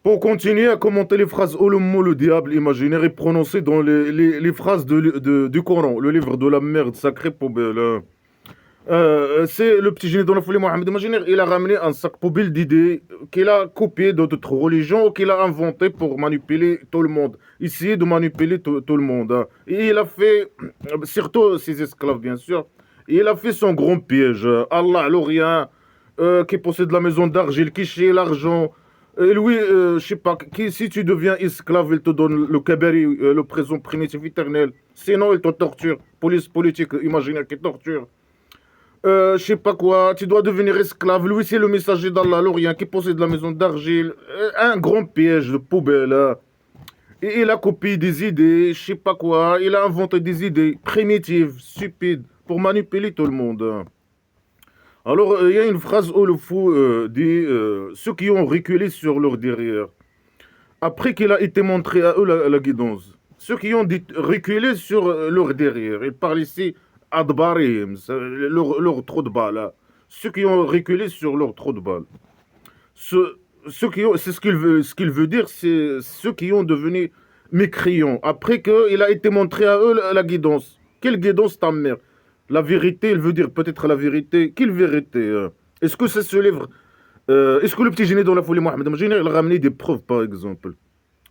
Pour continuer à commenter les phrases ou le mot le diable imaginaire est prononcé dans les phrases du Coran, le livre de la merde sacrée poubelle, hein. C'est le petit génie dans la folie Mohamed imaginaire. Il a ramené un sac poubelle d'idées qu'il a copié d'autres religions, qu'il a inventé pour manipuler tout le monde, essayer de manipuler tout le monde, hein. Et il a fait, surtout ses esclaves bien sûr, et il a fait son grand piège. Allah, l'Orient, qui possède la maison d'argile, qui chie l'argent. Et lui, je sais pas, si tu deviens esclave, il te donne le kabari, le présent primitif éternel. Sinon, il te torture. Police politique imaginaire qui torture. Je sais pas quoi, tu dois devenir esclave. Lui, c'est le messager d'Allah, l'Orient, qui possède la maison d'argile. Un grand piège de poubelle, hein. Et il a copié des idées, je sais pas quoi. Il a inventé des idées primitives, stupides, pour manipuler tout le monde, hein. Alors, il y a une phrase où le fou dit ceux qui ont reculé sur leur derrière, après qu'il a été montré à eux la guidance. Ceux qui ont reculé sur leur derrière. Il parle ici Adbarim, leur trou de balle, hein. Ceux qui ont reculé sur leur trou de balle. Ceux qui ont, c'est ce qu'il veut dire, c'est ceux qui ont devenu mécréants. Après qu'il a été montré à eux la guidance. Quelle guidance ta mère? La vérité, il veut dire peut-être la vérité. Quelle vérité, hein? Est-ce que c'est ce livre est-ce que le petit génie dans la folie Mohamed Imaginaire, il a ramené des preuves, par exemple?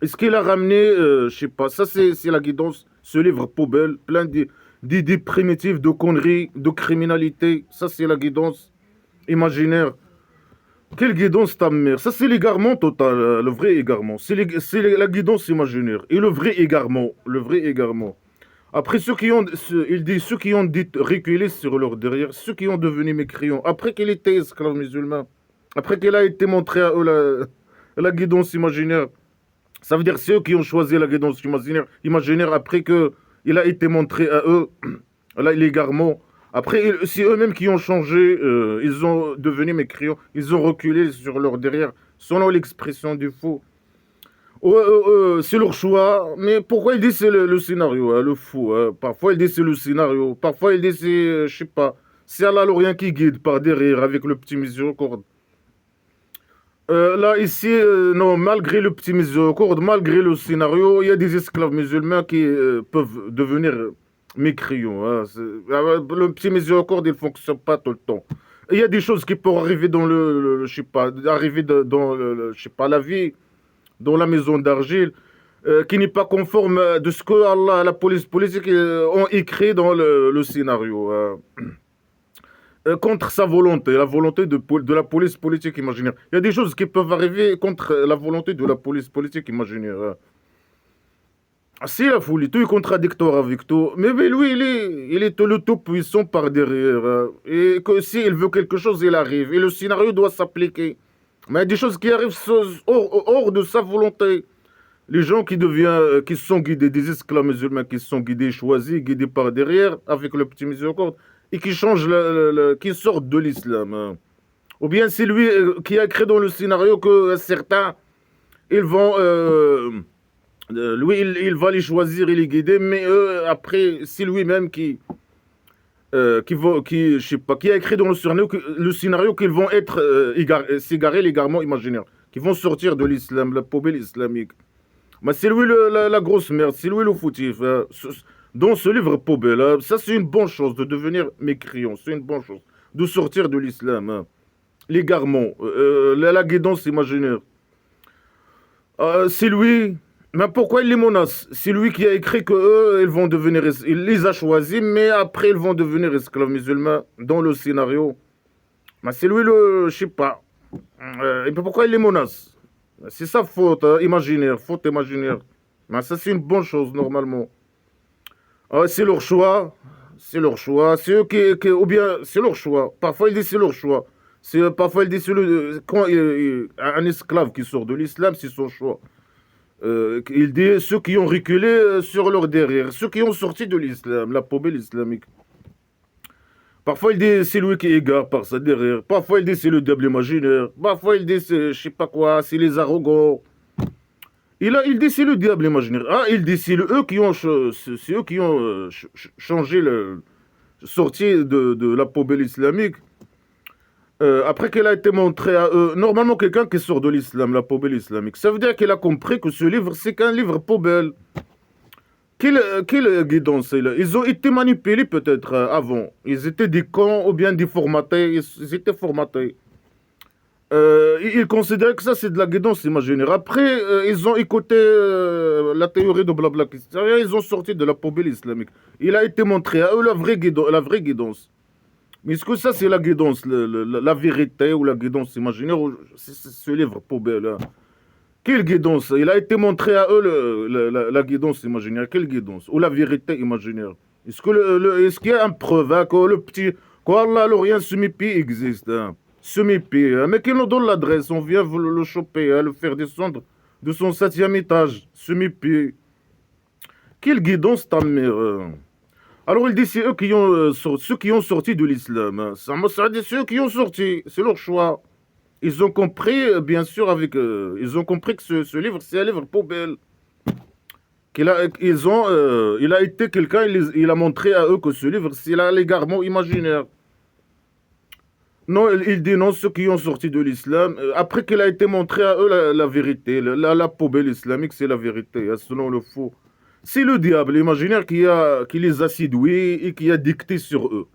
Est-ce qu'il a ramené, je sais pas, ça c'est la guidance, ce livre poubelle, plein d'idées primitives, de conneries, de criminalité. Ça c'est la guidance imaginaire. Quelle guidance ta mère? Ça c'est l'égarement total, le vrai égarement. C'est la guidance imaginaire. Et le vrai égarement. Après, il dit ceux qui ont dit reculer sur leur derrière, ceux qui ont devenu mécréants, après qu'il était esclave musulman, après qu'il a été montré à eux la guidance imaginaire, ça veut dire ceux qui ont choisi la guidance imaginaire après qu'il a été montré à eux, là, l'égarement. Après, c'est eux-mêmes qui ont changé, ils ont devenu mécréants, ils ont reculé sur leur derrière, selon l'expression du fou. Ouais, c'est leur choix, mais pourquoi il dit c'est le scénario, hein, le fou, hein. Parfois il dit c'est le scénario, parfois il dit c'est, je sais pas, c'est Allah l'Orient qui guide par derrière avec le petit miséricorde. Là, ici, non, malgré le petit miséricorde, malgré le scénario, il y a des esclaves musulmans qui peuvent devenir mécréants, hein. Le petit miséricorde, il ne fonctionne pas tout le temps. Il y a des choses qui peuvent arriver dans je sais pas, arriver dans je sais pas, la vie dans la maison d'argile, qui n'est pas conforme de ce que Allah, la police politique ont écrit dans le scénario, contre sa volonté, la volonté de la police politique imaginaire. Il y a des choses qui peuvent arriver contre la volonté de la police politique imaginaire, hein. C'est la folie, tout est contradictoire avec tout. Mais lui, il est le tout puissant par derrière, hein. Et que s'il veut quelque chose, il arrive. Et le scénario doit s'appliquer. Mais il y a des choses qui arrivent hors de sa volonté. Les gens qui sont guidés, des esclaves musulmans qui sont guidés, choisis, guidés par derrière, avec le petit miséricorde, et qui changent, qui sortent de l'islam, hein. Ou bien c'est lui qui a créé dans le scénario que certains, ils vont, lui, il va les choisir et les guider, mais eux, après, c'est lui-même je sais pas, qui a écrit dans le scénario qu'ils vont être s'égarer l'égarement imaginaire, qui vont sortir de l'islam, la poubelle islamique. Mais c'est lui la grosse merde, c'est lui le foutif, hein. Dans ce livre poubelle, hein, ça c'est une bonne chose de devenir mécréant, c'est une bonne chose de sortir de l'islam, hein. L'égarement, la guidance imaginaire. C'est lui. Mais pourquoi il les menace? C'est lui qui a écrit que eux, ils vont devenir, il les a choisis, mais après ils vont devenir esclaves musulmans dans le scénario. Mais c'est lui je sais pas. Et puis pourquoi il les menace? C'est sa faute, hein, imaginaire, faute imaginaire. Mais ça c'est une bonne chose normalement. C'est leur choix, c'est leur choix. C'est eux ou bien c'est leur choix. Parfois il dit c'est leur choix. Parfois il dit quand un esclave qui sort de l'islam, c'est son choix. Il dit ceux qui ont reculé sur leur derrière, ceux qui ont sorti de l'islam, la poubelle islamique. Parfois il dit c'est lui qui égare par sa derrière. Parfois il dit c'est le diable imaginaire. Parfois il dit c'est je sais pas quoi, c'est les arrogants. Il dit c'est le diable imaginaire. Ah, il dit c'est c'est eux qui ont changé sorti de la poubelle islamique. Après qu'elle a été montrée à eux, normalement quelqu'un qui sort de l'islam, la poubelle islamique, ça veut dire qu'il a compris que ce livre, c'est qu'un livre poubelle. Quelle guidance c'est là? Ils ont été manipulés peut-être avant. Ils étaient des cons ou bien des formatés. Ils étaient formatés. Ils considéraient que ça c'est de la guidance imaginaire. Après, ils ont écouté la théorie de Blabla. Ils ont sorti de la poubelle islamique. Il a été montré à eux la vraie guidance. Mais est-ce que ça c'est la guidance, la vérité ou la guidance imaginaire? C'est ce livre poubelle là. Quelle guidance? Il a été montré à eux la guidance imaginaire. Quelle guidance? Ou la vérité imaginaire? Est-ce qu'il y a une preuve hein, que le petit. Qu'Allah l'Orient semi-pi existe hein? Semi-pi. Hein? Mais qu'il nous donne l'adresse. On vient le choper, hein, le faire descendre de son 7e étage. Semi-pi. Quelle guidance ta mère hein? Alors il dit c'est eux qui ont, ceux qui ont sorti de l'islam. Hein. Ça dit c'est eux qui ont sorti. C'est leur choix. Ils ont compris, bien sûr, ils ont compris que ce livre, c'est un livre poubelle. Il a été quelqu'un, il a montré à eux que ce livre, c'est l'égarement imaginaire. Non, il dit non, ceux qui ont sorti de l'islam, après qu'il a été montré à eux la vérité, la poubelle islamique, c'est la vérité, hein, selon le faux. C'est le diable imaginaire qui les a séduits et qui a dicté sur eux.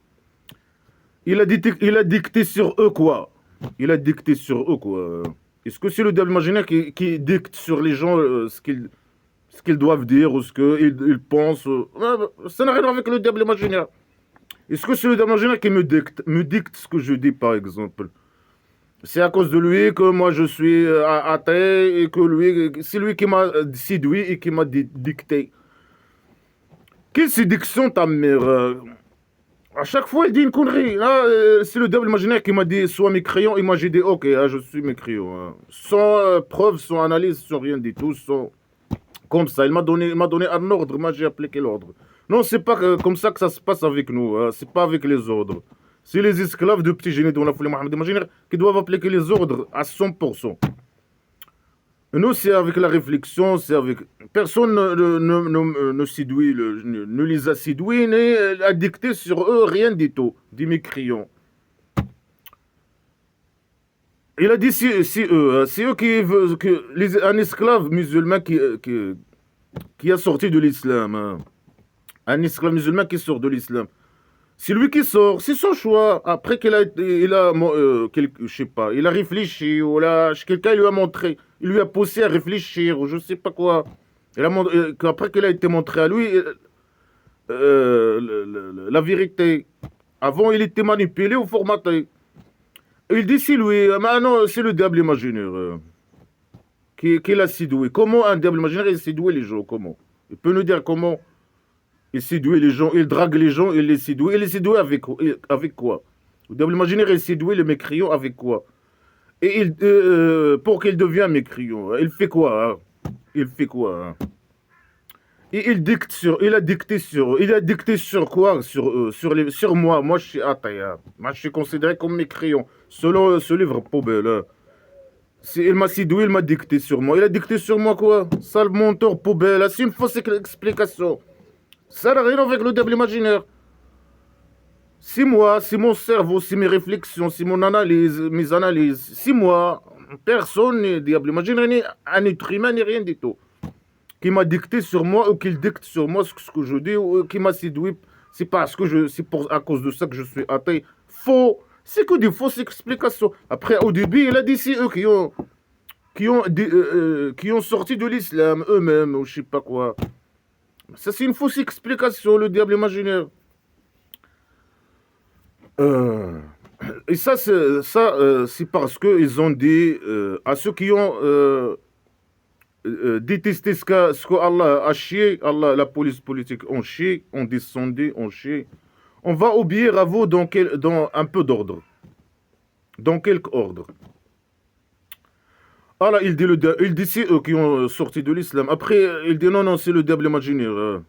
Il a dicté sur eux quoi? Il a dicté sur eux, quoi. Est-ce que c'est le diable imaginaire qui dicte sur les gens ce qu'ils doivent dire ou ce qu'ils pensent ça n'a rien à voir avec le diable imaginaire. Est-ce que c'est le diable imaginaire qui me dicte ce que je dis, par exemple? C'est à cause de lui que moi je suis athée et que c'est lui qui m'a séduit et qui m'a dicté. Quelle séduction ta mère à chaque fois, il dit une connerie. Là, c'est le diable imaginaire qui m'a dit sois mécréant. Et moi, j'ai dit ok, hein, je suis mécréant. Hein. Sans preuve, sans analyse, sans rien du tout. Comme ça, il m'a donné un ordre. Moi, j'ai appliqué l'ordre. Non, c'est pas comme ça que ça se passe avec nous. Hein. C'est pas avec les ordres. C'est les esclaves de petit génie de la folie Mohamed imaginaire qui doivent appliquer les ordres à 100%. Nous, c'est avec la réflexion, c'est avec. Personne ne séduit, ne les a séduits, ni a dicté sur eux rien du tout, des mécréants. Il a dit c'est eux qui veulent. Un esclave musulman qui a sorti de l'islam. Hein. Un esclave musulman qui sort de l'islam. C'est lui qui sort, c'est son choix. Après je sais pas, il a réfléchi, ou quelqu'un lui a montré, il lui a poussé à réfléchir, ou je sais pas quoi. Après qu'il a été montré à lui, la vérité. Avant, il était manipulé ou formaté. Il dit c'est lui, mais non, c'est le diable imaginaire qui l'a séduit. Comment un diable imaginaire il séduit les gens? Comment? Il peut nous dire comment? Il séduit les gens, il drague les gens, il les séduit. Il les séduit avec quoi? Le diable imaginaire, il séduit les mécréants avec quoi? Et pour qu'il devienne mécréant, il fait quoi? Hein? Il fait quoi? Hein? Et il a dicté sur quoi? Sur moi. Moi, je suis athée. Hein? Moi, je suis considéré comme mécréant. Selon ce livre poubelle. Hein? Il m'a séduit, il m'a dicté sur moi. Il a dicté sur moi quoi? Sale menteur poubelle. C'est une fausse explication. Ça n'a rien avec le diable imaginaire. C'est moi, c'est mon cerveau, c'est mes réflexions, c'est mon analyse, mes analyses. C'est moi, personne n'est diable imaginaire, ni un être humain, ni rien du tout. Qui m'a dicté sur moi ou qu'il dicte sur moi ce que je dis ou qui m'a séduit. C'est parce que à cause de ça que je suis athée. Faux. C'est que des fausses explications. Après, au début, il a dit c'est eux qui ont sorti de l'islam eux-mêmes ou je sais pas quoi. Ça, c'est une fausse explication, le diable imaginaire. Et ça, c'est parce qu'ils ont dit à ceux qui ont détesté ce que Allah a chié, Allah, la police politique ont chié, ont descendu, ont chié. On va obéir à vous dans un peu d'ordre. Dans quel ordre? Alors, il dit c'est eux qui ont sorti de l'islam. Après, il dit non, c'est le diable imaginaire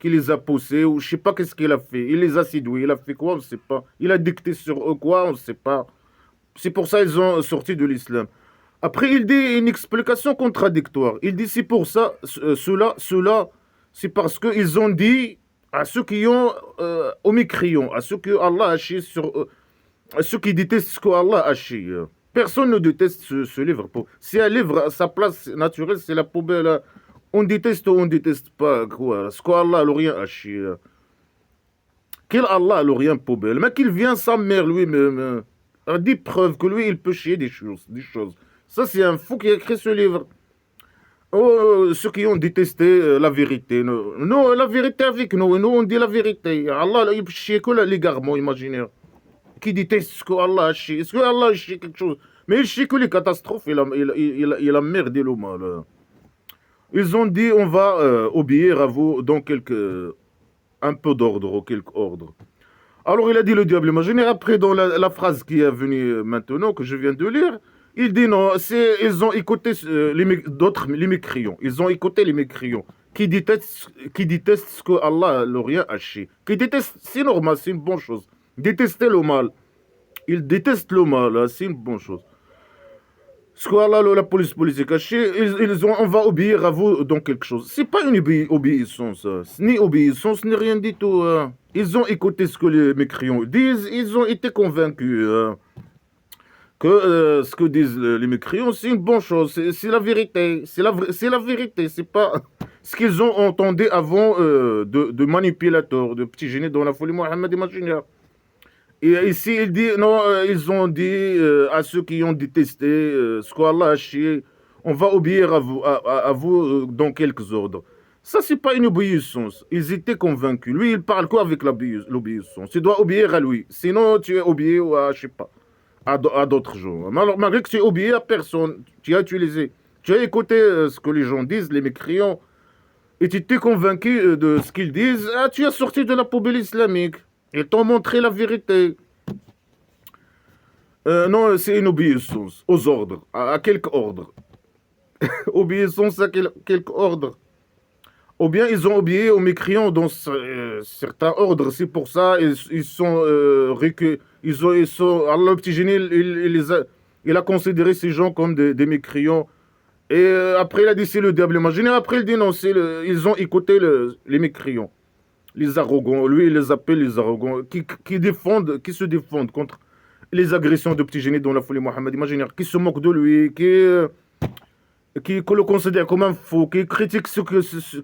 qui les a poussés, ou je sais pas qu'est-ce qu'il a fait. Il les a séduits, il a fait quoi, on ne sait pas. Il a dicté sur eux quoi, on ne sait pas. C'est pour ça qu'ils ont sorti de l'islam. Après, il dit une explication contradictoire. Il dit c'est pour ça, cela, c'est parce qu'ils ont dit à ceux qui ont, aux mécréants, à ceux que Allah a chié sur eux, ceux qui détestent ce qu'Allah a chié. Personne ne déteste ce livre. Si un livre, à sa place naturelle, c'est la poubelle. On déteste ou on déteste pas quoi. Ce qu'Allah a rien a chié. Quel Allah a rien poubelle. Mais qu'il vient sa mère lui-même. A dit preuve que lui, il peut chier des choses. Ça, c'est un fou qui a écrit ce livre. Oh, ceux qui ont détesté la vérité. Non, la vérité avec nous. Nous, on dit la vérité. Allah, il chie que l'égarement imaginaire. Qui déteste ce qu'Allah a chié. Est-ce que Allah a chié quelque chose? Mais il chie que les catastrophes. Il a merdé le mal. Ils ont dit, on va obéir à vous dans un peu d'ordre ou quelques ordres. Alors il a dit le diable imaginaire. Après, dans la phrase qui est venue maintenant, que je viens de lire, il dit non, ils ont écouté les mécréants. Ils ont écouté les mécréants qui détestent ce que Allah leur a haché. Qui détestent, c'est normal, c'est une bonne chose. Détester le mal. Ils détestent le mal, c'est une bonne chose. Ce que Allah, la police cachée, on va obéir à vous dans quelque chose. C'est pas une obéissance, ni obéissance, ni rien du tout. Ils ont écouté ce que les mécréants disent, ils ont été convaincus que ce que disent les mécréants, c'est une bonne chose, c'est la vérité, c'est la vérité, c'est pas ce qu'ils ont entendu avant de manipulateurs, de petits génies dans la folie Mohammed imaginaire. Et ici, il dit, non, ils ont dit à ceux qui ont détesté ce qu'Allah a chié, on va obéir à vous dans quelques ordres. Ça, c'est pas une obéissance. Ils étaient convaincus. Lui, il parle quoi avec l'obéissance? Tu dois obéir à lui. Sinon, tu es obéi à, je sais pas, à d'autres gens. Malgré que tu es obéi à personne, tu as utilisé, tu as écouté ce que les gens disent, les mécréants, et tu t'es convaincu de ce qu'ils disent, tu as sorti de la poubelle islamique. Ils t'ont montré la vérité. Non, c'est une obéissance aux ordres. À quelques ordres. Obéissance à quelques ordres. Ou bien ils ont obéi aux mécréants dans certains ordres. C'est pour ça ils sont Allah, le petit génie, il a considéré ces gens comme des mécréants. Et après il a dit c'est le diable imaginaire. Après il dit non, ils ont écouté les mécréants. Les arrogants, lui il les appelle les arrogants, qui se défendent contre les agressions de petits génies dans la folie Mohammed imaginaire, qui se moquent de lui, qui le considère comme un faux, qui critique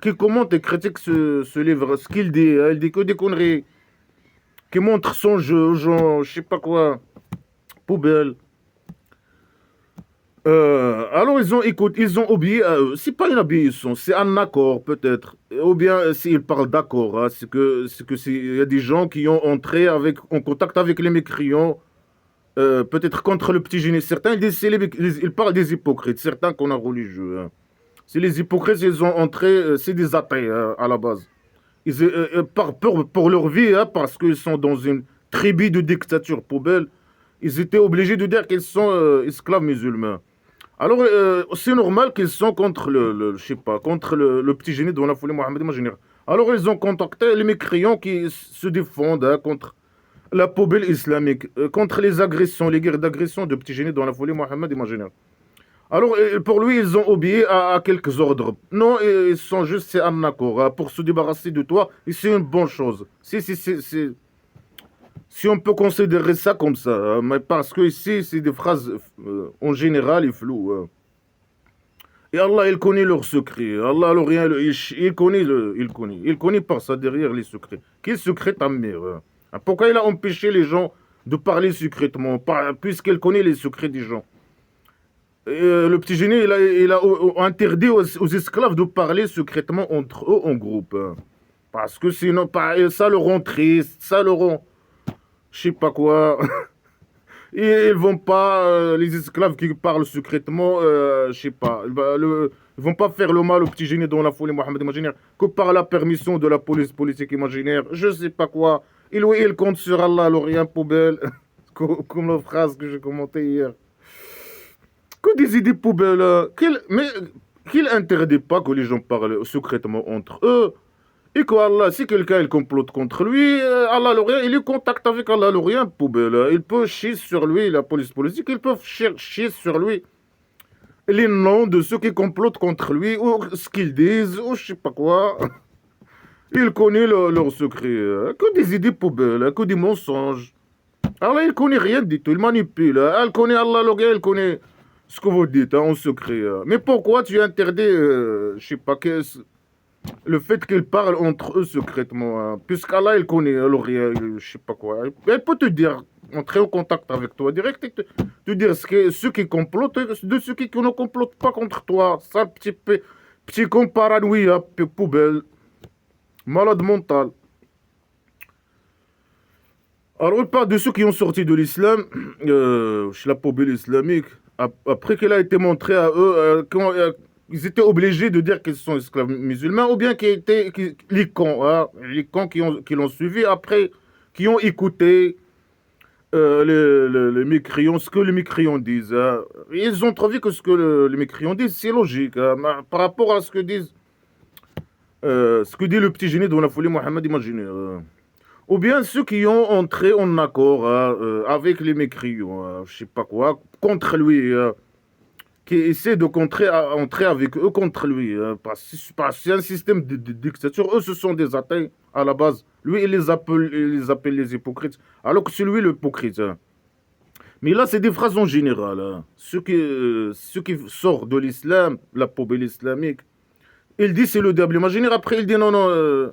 qui commente et critique ce livre, ce qu'il dit, il dit que des conneries, qui montre son jeu aux gens, je sais pas quoi, poubelle. Alors ils ont obéi à eux. C'est pas une obéissance, c'est un accord peut-être. Ou bien s'ils parlent d'accord, hein, il y a des gens qui ont entré en contact avec les mécréants, peut-être contre le petit génie. Certains ils parlent des hypocrites, certains qu'on a religieux. Hein. C'est les hypocrites, ils ont entré, c'est des athées hein, à la base. Par peur pour leur vie, hein, parce qu'ils sont dans une tribu de dictature poubelle, ils étaient obligés de dire qu'ils sont esclaves musulmans. Alors, c'est normal qu'ils sont contre je sais pas, contre le petit génie dans la folie Mohammed imaginaire. Alors, ils ont contacté les mécréants qui se défendent hein, contre la poubelle islamique, contre les agressions, les guerres d'agression de petit génie dans la folie Mohammed imaginaire. Alors, pour lui, ils ont obéi à quelques ordres. Non, ils sont juste, c'est un accord hein, pour se débarrasser de toi, et c'est une bonne chose. Si on peut considérer ça comme ça, hein, mais parce que ici, c'est des phrases en général et floues. Hein. Et Allah, il connaît leurs secrets. Allah, il connaît par ça derrière les secrets. Quel secret ta mère hein? Pourquoi il a empêché les gens de parler secrètement, puisqu'il connaît les secrets des gens? Et, le petit génie, il a interdit aux esclaves de parler secrètement entre eux en groupe. Hein. Parce que sinon, ça le rend triste, ça le rend... je sais pas quoi. Et ils vont pas, les esclaves qui parlent secrètement, je sais pas, ils vont pas faire le mal au petit génie dans la folie Mohammed imaginaire que par la permission de la police politique imaginaire, je sais pas quoi. Il compte sur Allah, l'Orient poubelle, comme la phrase que j'ai commentée hier. Que des idées poubelles, mais qu'il interdit pas que les gens parlent secrètement entre eux. Et que Allah, si quelqu'un il complote contre lui, Allah l'Orient, il est contact avec Allah l'Orient, poubelle. Il peut chier sur lui, la police politique, ils peuvent chier sur lui les noms de ceux qui complotent contre lui, ou ce qu'ils disent, ou je sais pas quoi. Il connaît leurs secrets. Que des idées poubelles, que des mensonges. Allah, il connaît rien du tout, il manipule. Elle connaît Allah, le gars, il connaît ce que vous dites en secret. Mais pourquoi tu interdis, je sais pas, le fait qu'ils parlent entre eux secrètement, puisqu'Allah, il connaît alors, je sais pas quoi. Elle peut te dire, entrer en contact avec toi direct et te dire ceux qui complotent de ceux qui ne complotent pas contre toi. Ça, petit con paranoïa, poubelle, malade mental. Alors, il parle de ceux qui ont sorti de l'islam, chez la poubelle islamique, après qu'il a été montré à eux, ils étaient obligés de dire qu'ils sont esclaves musulmans, ou bien les cons qui l'ont suivi après, qui ont écouté les mécréants, ce que les mécréants disent. Ils ont trouvé que ce que les mécréants disent, c'est logique. Par rapport à ce que dit le petit génie dans la folie Mohammed, imaginez. Ou bien ceux qui ont entré en accord avec les mécréants, je sais pas quoi, contre lui, qui essaient de entrer avec eux contre lui. Parce que c'est un système de dictature. Eux, ce sont des athées à la base. Lui, il les appelle les hypocrites. Alors que c'est lui l'hypocrite. Mais là, c'est des phrases en général. Ceux qui sortent de l'islam, la poubelle islamique, il dit c'est le diable imaginaire. Après, il dit non, non.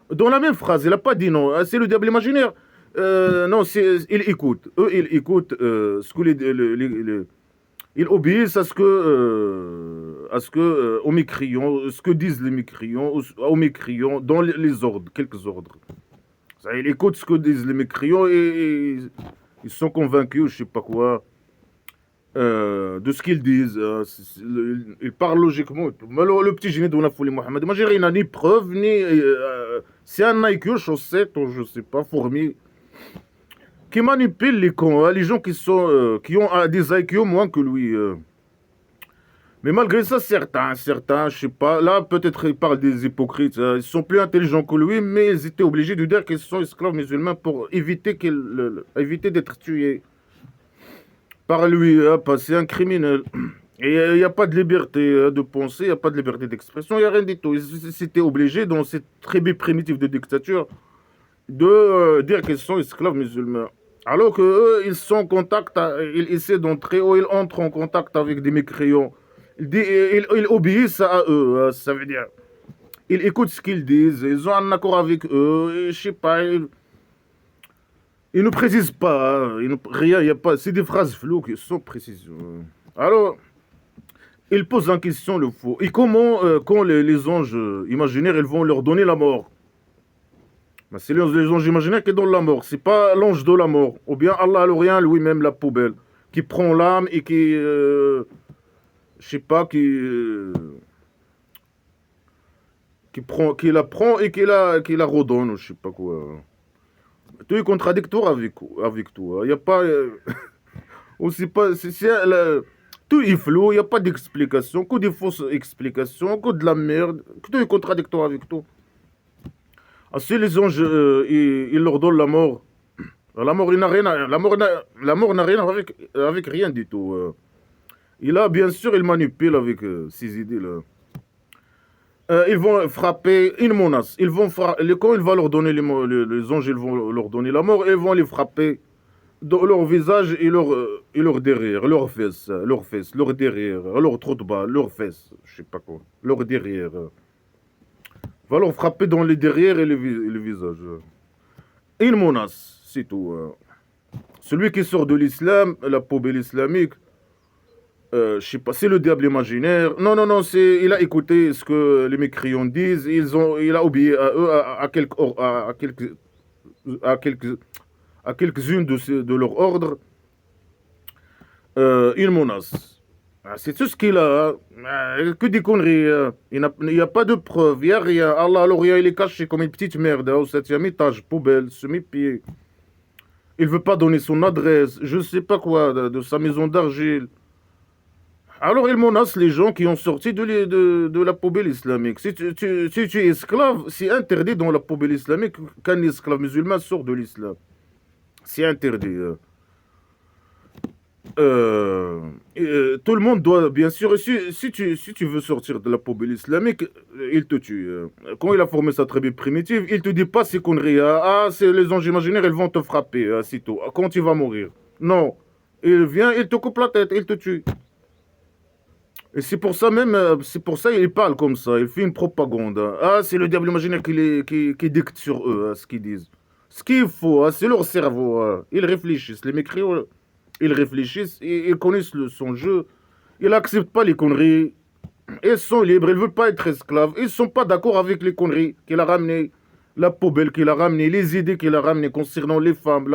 Dans la même phrase, il n'a pas dit non. C'est le diable imaginaire. Non, il écoute. Eux, ils écoutent ce que ils obéissent à ce que aux mécréants, ce que disent les mécréants, aux mécréants dans les ordres, quelques ordres. Ça, ils écoutent ce que disent les mécréants et ils sont convaincus, je sais pas quoi, de ce qu'ils disent. Ils parlent logiquement. Mais le petit génie de la folie Mohammed, moi, il n'a ni preuve, ni. C'est un Nike chaussette, ou je sais pas, fourmi, qui manipule les cons, les gens qui ont des IQ moins que lui. Mais malgré ça, certains, je sais pas, là peut-être ils parlent des hypocrites, ils sont plus intelligents que lui, mais ils étaient obligés de dire qu'ils sont esclaves musulmans pour éviter d'être tués par lui, parce que c'est un criminel. Et il n'y a pas de liberté de penser, il n'y a pas de liberté d'expression, il n'y a rien du tout. Ils étaient obligés, dans cette tribu primitive de dictature, de dire qu'ils sont esclaves musulmans. Alors qu'eux, ils sont en contact, ils essaient d'entrer, ou ils entrent en contact avec des mécréants. Ils obéissent à eux, ça veut dire. Ils écoutent ce qu'ils disent, ils ont un accord avec eux, et je sais pas, ils ne précisent pas, rien, il y a pas, c'est des phrases floues qui sont précises. Alors, ils posent en question le faux. Et comment, quand les anges imaginaires, ils vont leur donner la mort? Ben, c'est les anges imaginaires qui donnent la mort, c'est pas l'ange de la mort. Ou bien Allah rien lui-même, la poubelle, qui prend l'âme et qui, je sais pas, qui la prend et qui la redonne, je sais pas quoi. Tout est contradictoire avec tout. Il n'y a pas, aussi pas, tout est flou, il n'y a pas d'explication, que des fausses explications, que de la merde, tout est contradictoire avec tout. Si les anges, ils leur donnent la mort, la mort n'a rien avec rien du tout. Bien sûr, il manipule avec ces idées-là. Ils vont frapper une menace. Quand il va leur donner les anges, ils vont leur donner la mort, ils vont les frapper dans leur visage et leur derrière, leurs fesses, leur derrière, leur trou de bas, leurs fesses, je sais pas quoi, leur derrière. Va leur frapper dans les derrière et le visage. Une menace, c'est tout. Celui qui sort de l'islam, la poubelle islamique, je sais pas, c'est le diable imaginaire. Non, non, non, il a écouté ce que les mécréants disent, il a obéi à eux, à quelques-unes de leurs ordres. Une menace. C'est tout ce qu'il a. Que des conneries. Il n'y a pas de preuves, il n'y a rien. Allah, alors il est caché comme une petite merde au 7e étage, poubelle, semi-pied. Il ne veut pas donner son adresse, je ne sais pas quoi, de sa maison d'argile. Alors il menace les gens qui ont sorti de la poubelle islamique. Si tu es esclave, c'est interdit dans la poubelle islamique qu'un esclave musulman sort de l'islam. C'est interdit. Tout le monde doit, bien sûr, si tu veux sortir de la poubelle islamique, il te tue. Quand il a formé sa tribu primitive, il te dit pas ces conneries. Ah, c'est les anges imaginaires, ils vont te frapper, c'est tout. Quand tu vas mourir. Non. Il vient, il te coupe la tête, il te tue. Et c'est pour ça même, c'est pour ça il parle comme ça. Il fait une propagande. Ah, c'est le diable imaginaire qui dicte sur eux, ce qu'ils disent. Ce qu'il faut, c'est leur cerveau. Ils réfléchissent. Les mécréants, ils réfléchissent, ils connaissent son jeu. Ils n'acceptent pas les conneries. Ils sont libres, ils ne veulent pas être esclaves. Ils ne sont pas d'accord avec les conneries qu'il a ramenées, la poubelle qu'il a ramenée, les idées qu'il a ramenées concernant les femmes,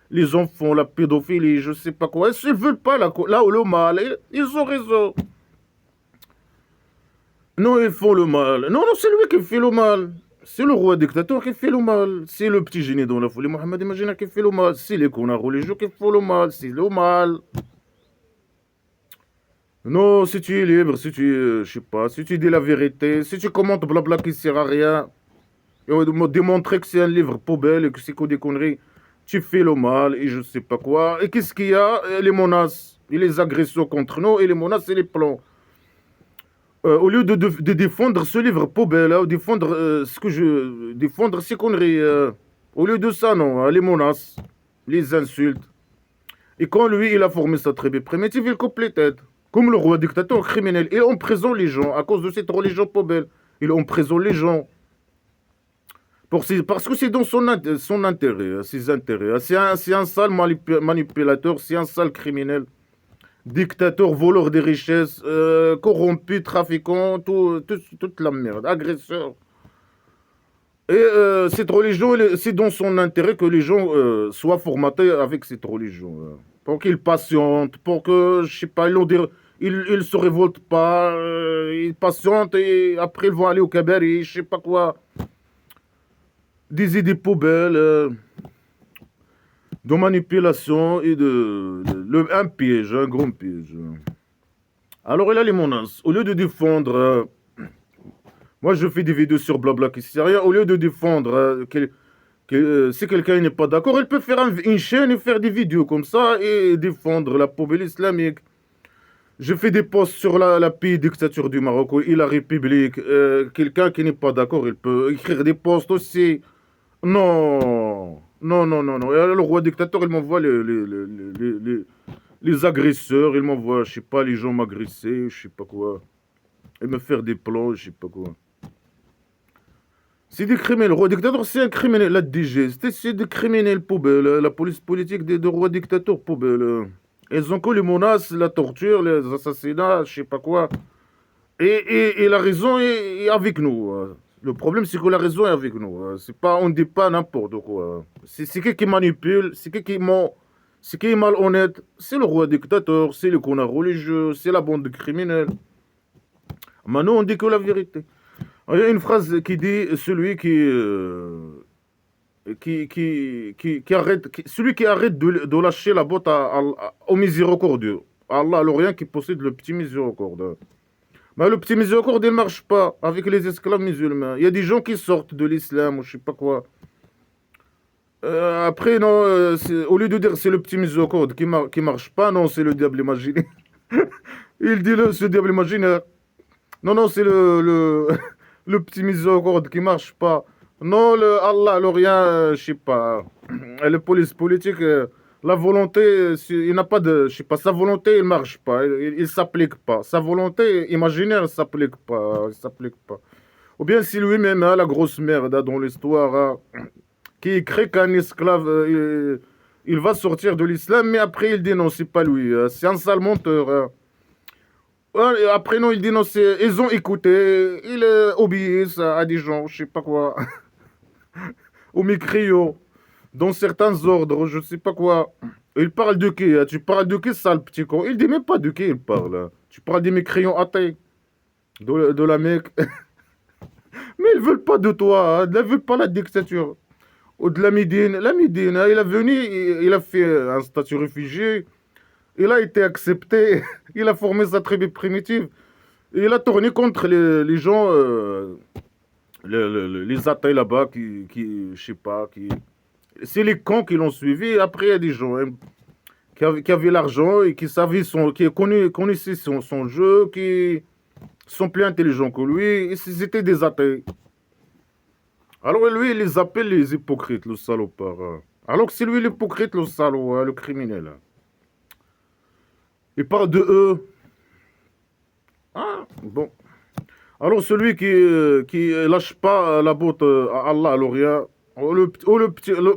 les enfants, la pédophilie, je ne sais pas quoi. Ils ne veulent pas là où le mal. Ils ont raison. Non, ils font le mal. Non, non, c'est lui qui fait le mal. C'est le roi dictateur qui fait le mal. C'est le petit génie dans la folie Mohamed Imagina qui fait le mal. C'est les connards religieux qui font le mal. C'est le mal. Non, si tu es libre, si tu, je sais pas, si tu dis la vérité, si tu commentes blabla qui sert à rien, et on me démontrer que c'est un livre poubelle et que c'est que des conneries, tu fais le mal et je sais pas quoi. Et qu'est-ce qu'il y a? Les menaces, et les agressions contre nous, et les menaces et les plans. Au lieu de défendre ce livre poubelle, ou défendre défendre ces conneries, au lieu de ça, non, les menaces, les insultes. Et quand lui, il a formé sa tribu primitive, il coupe les têtes. Comme le roi dictateur criminel. Il emprisonne les gens à cause de cette religion poubelle. Il emprisonne les gens. Parce que c'est dans son intérêt, ses intérêts. C'est un sale manipulateur, c'est un sale criminel. Dictateur, voleur des richesses, corrompu, trafiquant, toute la merde, agresseur. Et cette religion, c'est dans son intérêt que les gens soient formatés avec cette religion. Pour qu'ils patientent, pour que, je sais pas, ils se révoltent pas, ils patientent et après ils vont aller au cabaret, je sais pas quoi. Des idées poubelles, de manipulation et un piège, un grand piège. Alors il a les menaces. Au lieu de défendre, moi je fais des vidéos sur Blabla qui sert à rien, au lieu de défendre si quelqu'un n'est pas d'accord, il peut faire une chaîne et faire des vidéos comme ça et défendre la poubelle islamique. Je fais des posts sur la pays dictature du Maroc et la République. Quelqu'un qui n'est pas d'accord, il peut écrire des posts aussi. Non, non, non, non, non. Et alors, le roi dictateur, il m'envoie les agresseurs, il m'envoie, je sais pas, les gens m'agresser, je sais pas quoi. Et me faire des plans, je sais pas quoi. C'est des criminels. Le roi dictateur, c'est un criminel. La DG, c'est des criminels poubelles. La police politique des rois dictateurs poubelles. Ils ont que les menaces, la torture, les assassinats, je sais pas quoi. Et la raison est avec nous. Le problème, c'est que la raison est avec nous. C'est pas, on ne dit pas n'importe quoi. C'est qui manipule, c'est qui est malhonnête. C'est le roi dictateur, c'est le connard religieux, c'est la bande de criminels. Maintenant, on dit que la vérité. Il y a une phrase qui dit celui qui arrête, celui qui arrête de lâcher la botte au miséricordieux. Allah, le rien qui possède le petit miséricorde. Mais le petit miséricorde, il ne marche pas avec les esclaves musulmans. Il y a des gens qui sortent de l'islam ou je sais pas quoi. Après, non, au lieu de dire c'est le petit miséricorde qui marche pas, non, c'est le diable imaginaire. Il dit ce diable imaginaire. Non, non, c'est le petit miséricorde qui marche pas. Non, Allah, le rien, je sais pas. Le police politique, la volonté, il n'a pas de, je sais pas, sa volonté, il marche pas, il s'applique pas. Sa volonté imaginaire ne s'applique pas, il s'applique pas. Ou bien si lui-même, la grosse merde dans l'histoire, qui crée qu'un esclave, il va sortir de l'islam, mais après il dit non, c'est pas lui, c'est un sale menteur. Ouais, et après, non, il dit non, ils ont écouté, ils obéissent à des gens, je sais pas quoi, aux mécriaux, dans certains ordres, je sais pas quoi. Il parle de qui? Tu parles de qui, sale petit con? Il dit même pas de qui il parle. Tu parles des mécréants athées, de la Mecque. Mais ils veulent pas de toi, ils ne veulent pas la dictature. Ou de la Médine. La Médine, il a venu, il a fait un statut réfugié, il a été accepté, il a formé sa tribu primitive. Et il a tourné contre les gens, les athées là-bas, je sais pas, c'est les cons qui l'ont suivi. Après, il y a des gens qui avait l'argent et qui savait qui connaissait son jeu, qui sont plus intelligents que lui, ils étaient des athées. Alors lui, il les appelle les hypocrites, le salopard. Alors que c'est lui l'hypocrite, le salaud, le criminel. Il parle de eux. Ah, bon. Alors celui qui lâche pas la botte à Allah, à l'Orient,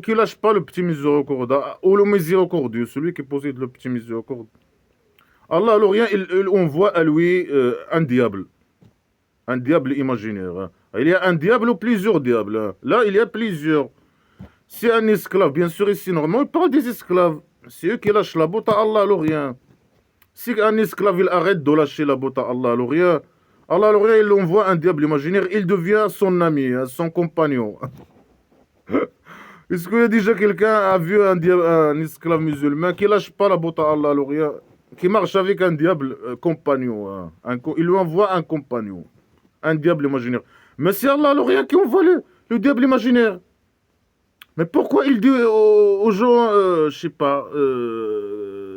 qui lâche pas le petit miséricordieux, ou le miséricordieux, celui qui possède le petit miséricordieux. Allah, à l'Orient, il envoie à lui un diable imaginaire. Il y a un diable ou plusieurs diables. Là, il y a plusieurs. C'est un esclave, bien sûr, ici, normalement, il parle des esclaves. C'est eux qui lâchent la botte à Allah, à l'Orient. Si un esclave, il arrête de lâcher la botte à Allah, à l'Orient, Allah, à l'Orient, il envoie un diable imaginaire, il devient son ami, son compagnon. Est-ce que déjà quelqu'un a vu un esclave musulman qui lâche pas la botte à Allah, à l'Orient, qui marche avec un diable compagnon, il lui envoie un compagnon, un diable imaginaire. Mais c'est Allah, à l'Orient, qui envoie le diable imaginaire. Mais pourquoi il dit aux gens, je sais pas,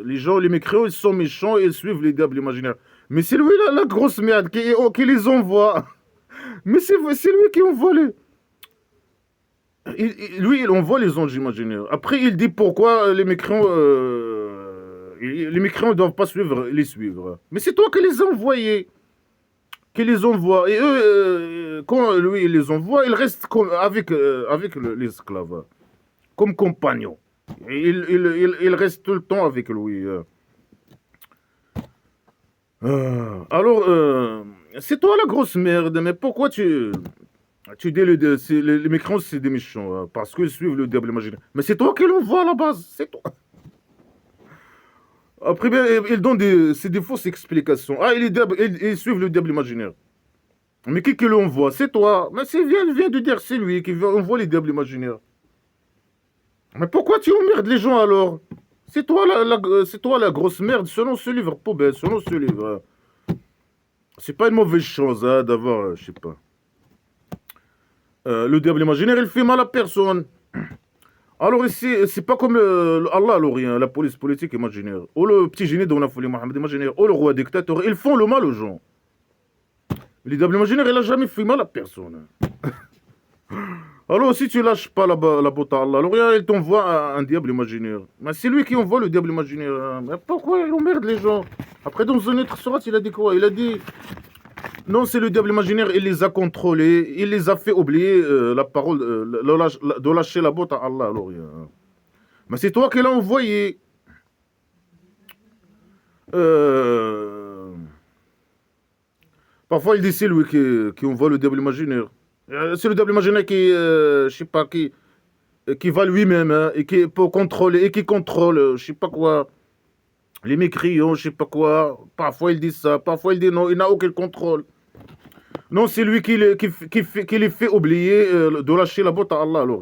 les gens, les mécréants, ils sont méchants et ils suivent les diables imaginaires. Mais c'est lui la grosse merde qui les envoie. Mais c'est lui qui envoie lui, il envoie les anges imaginaires. Après, il dit pourquoi les mécréants ne doivent pas les suivre. Mais c'est toi qui les as envoyés. Qui les envoie. Et eux, quand lui, il les envoie, il reste avec l'esclave. Comme compagnon. Et il reste tout le temps avec lui. Alors, c'est toi la grosse merde, mais pourquoi tu dis les mécréants, c'est des méchants, parce qu'ils suivent le diable imaginaire. Mais c'est toi qui l'envoie à la base, c'est toi. Après, il donne des fausses explications. Ah, ils suivent le diable imaginaire. Mais qui l'envoie? C'est toi. Mais vient de dire c'est lui qui envoie les diables imaginaires. Mais pourquoi tu emmerdes les gens alors? C'est toi c'est toi la grosse merde selon ce livre poubelle, selon ce livre. C'est pas une mauvaise chose d'avoir, je sais pas. Le diable imaginaire, il fait mal à personne. Alors ici, c'est pas comme Allah à l'Orient, la police politique imaginaire, ou le petit génie de la folie Mohammed imaginaire, ou le roi dictateur, ils font le mal aux gens. Le diable imaginaire, il a jamais fait mal à personne. Alors si tu lâches pas la botte à Allah à l'Orient, il t'envoie un diable imaginaire. Mais c'est lui qui envoie le diable imaginaire. Mais pourquoi il emmerde les gens? Après, dans une autre sourate, il a dit quoi? Il a dit... Non, c'est le diable imaginaire, il les a contrôlés, il les a fait oublier la parole, de lâcher la botte à Allah. Alors, mais c'est toi qui l'as envoyé. Parfois, il dit c'est lui qui envoie le diable imaginaire. C'est le diable imaginaire qui, je sais pas, qui va lui-même, hein, et qui peut contrôler, et qui contrôle, je sais pas quoi, les mécréants, je sais pas quoi. Parfois, il dit ça, parfois, il dit non, il n'a aucun contrôle. Non, c'est lui qui les fait oublier de lâcher la botte à Allah, alors.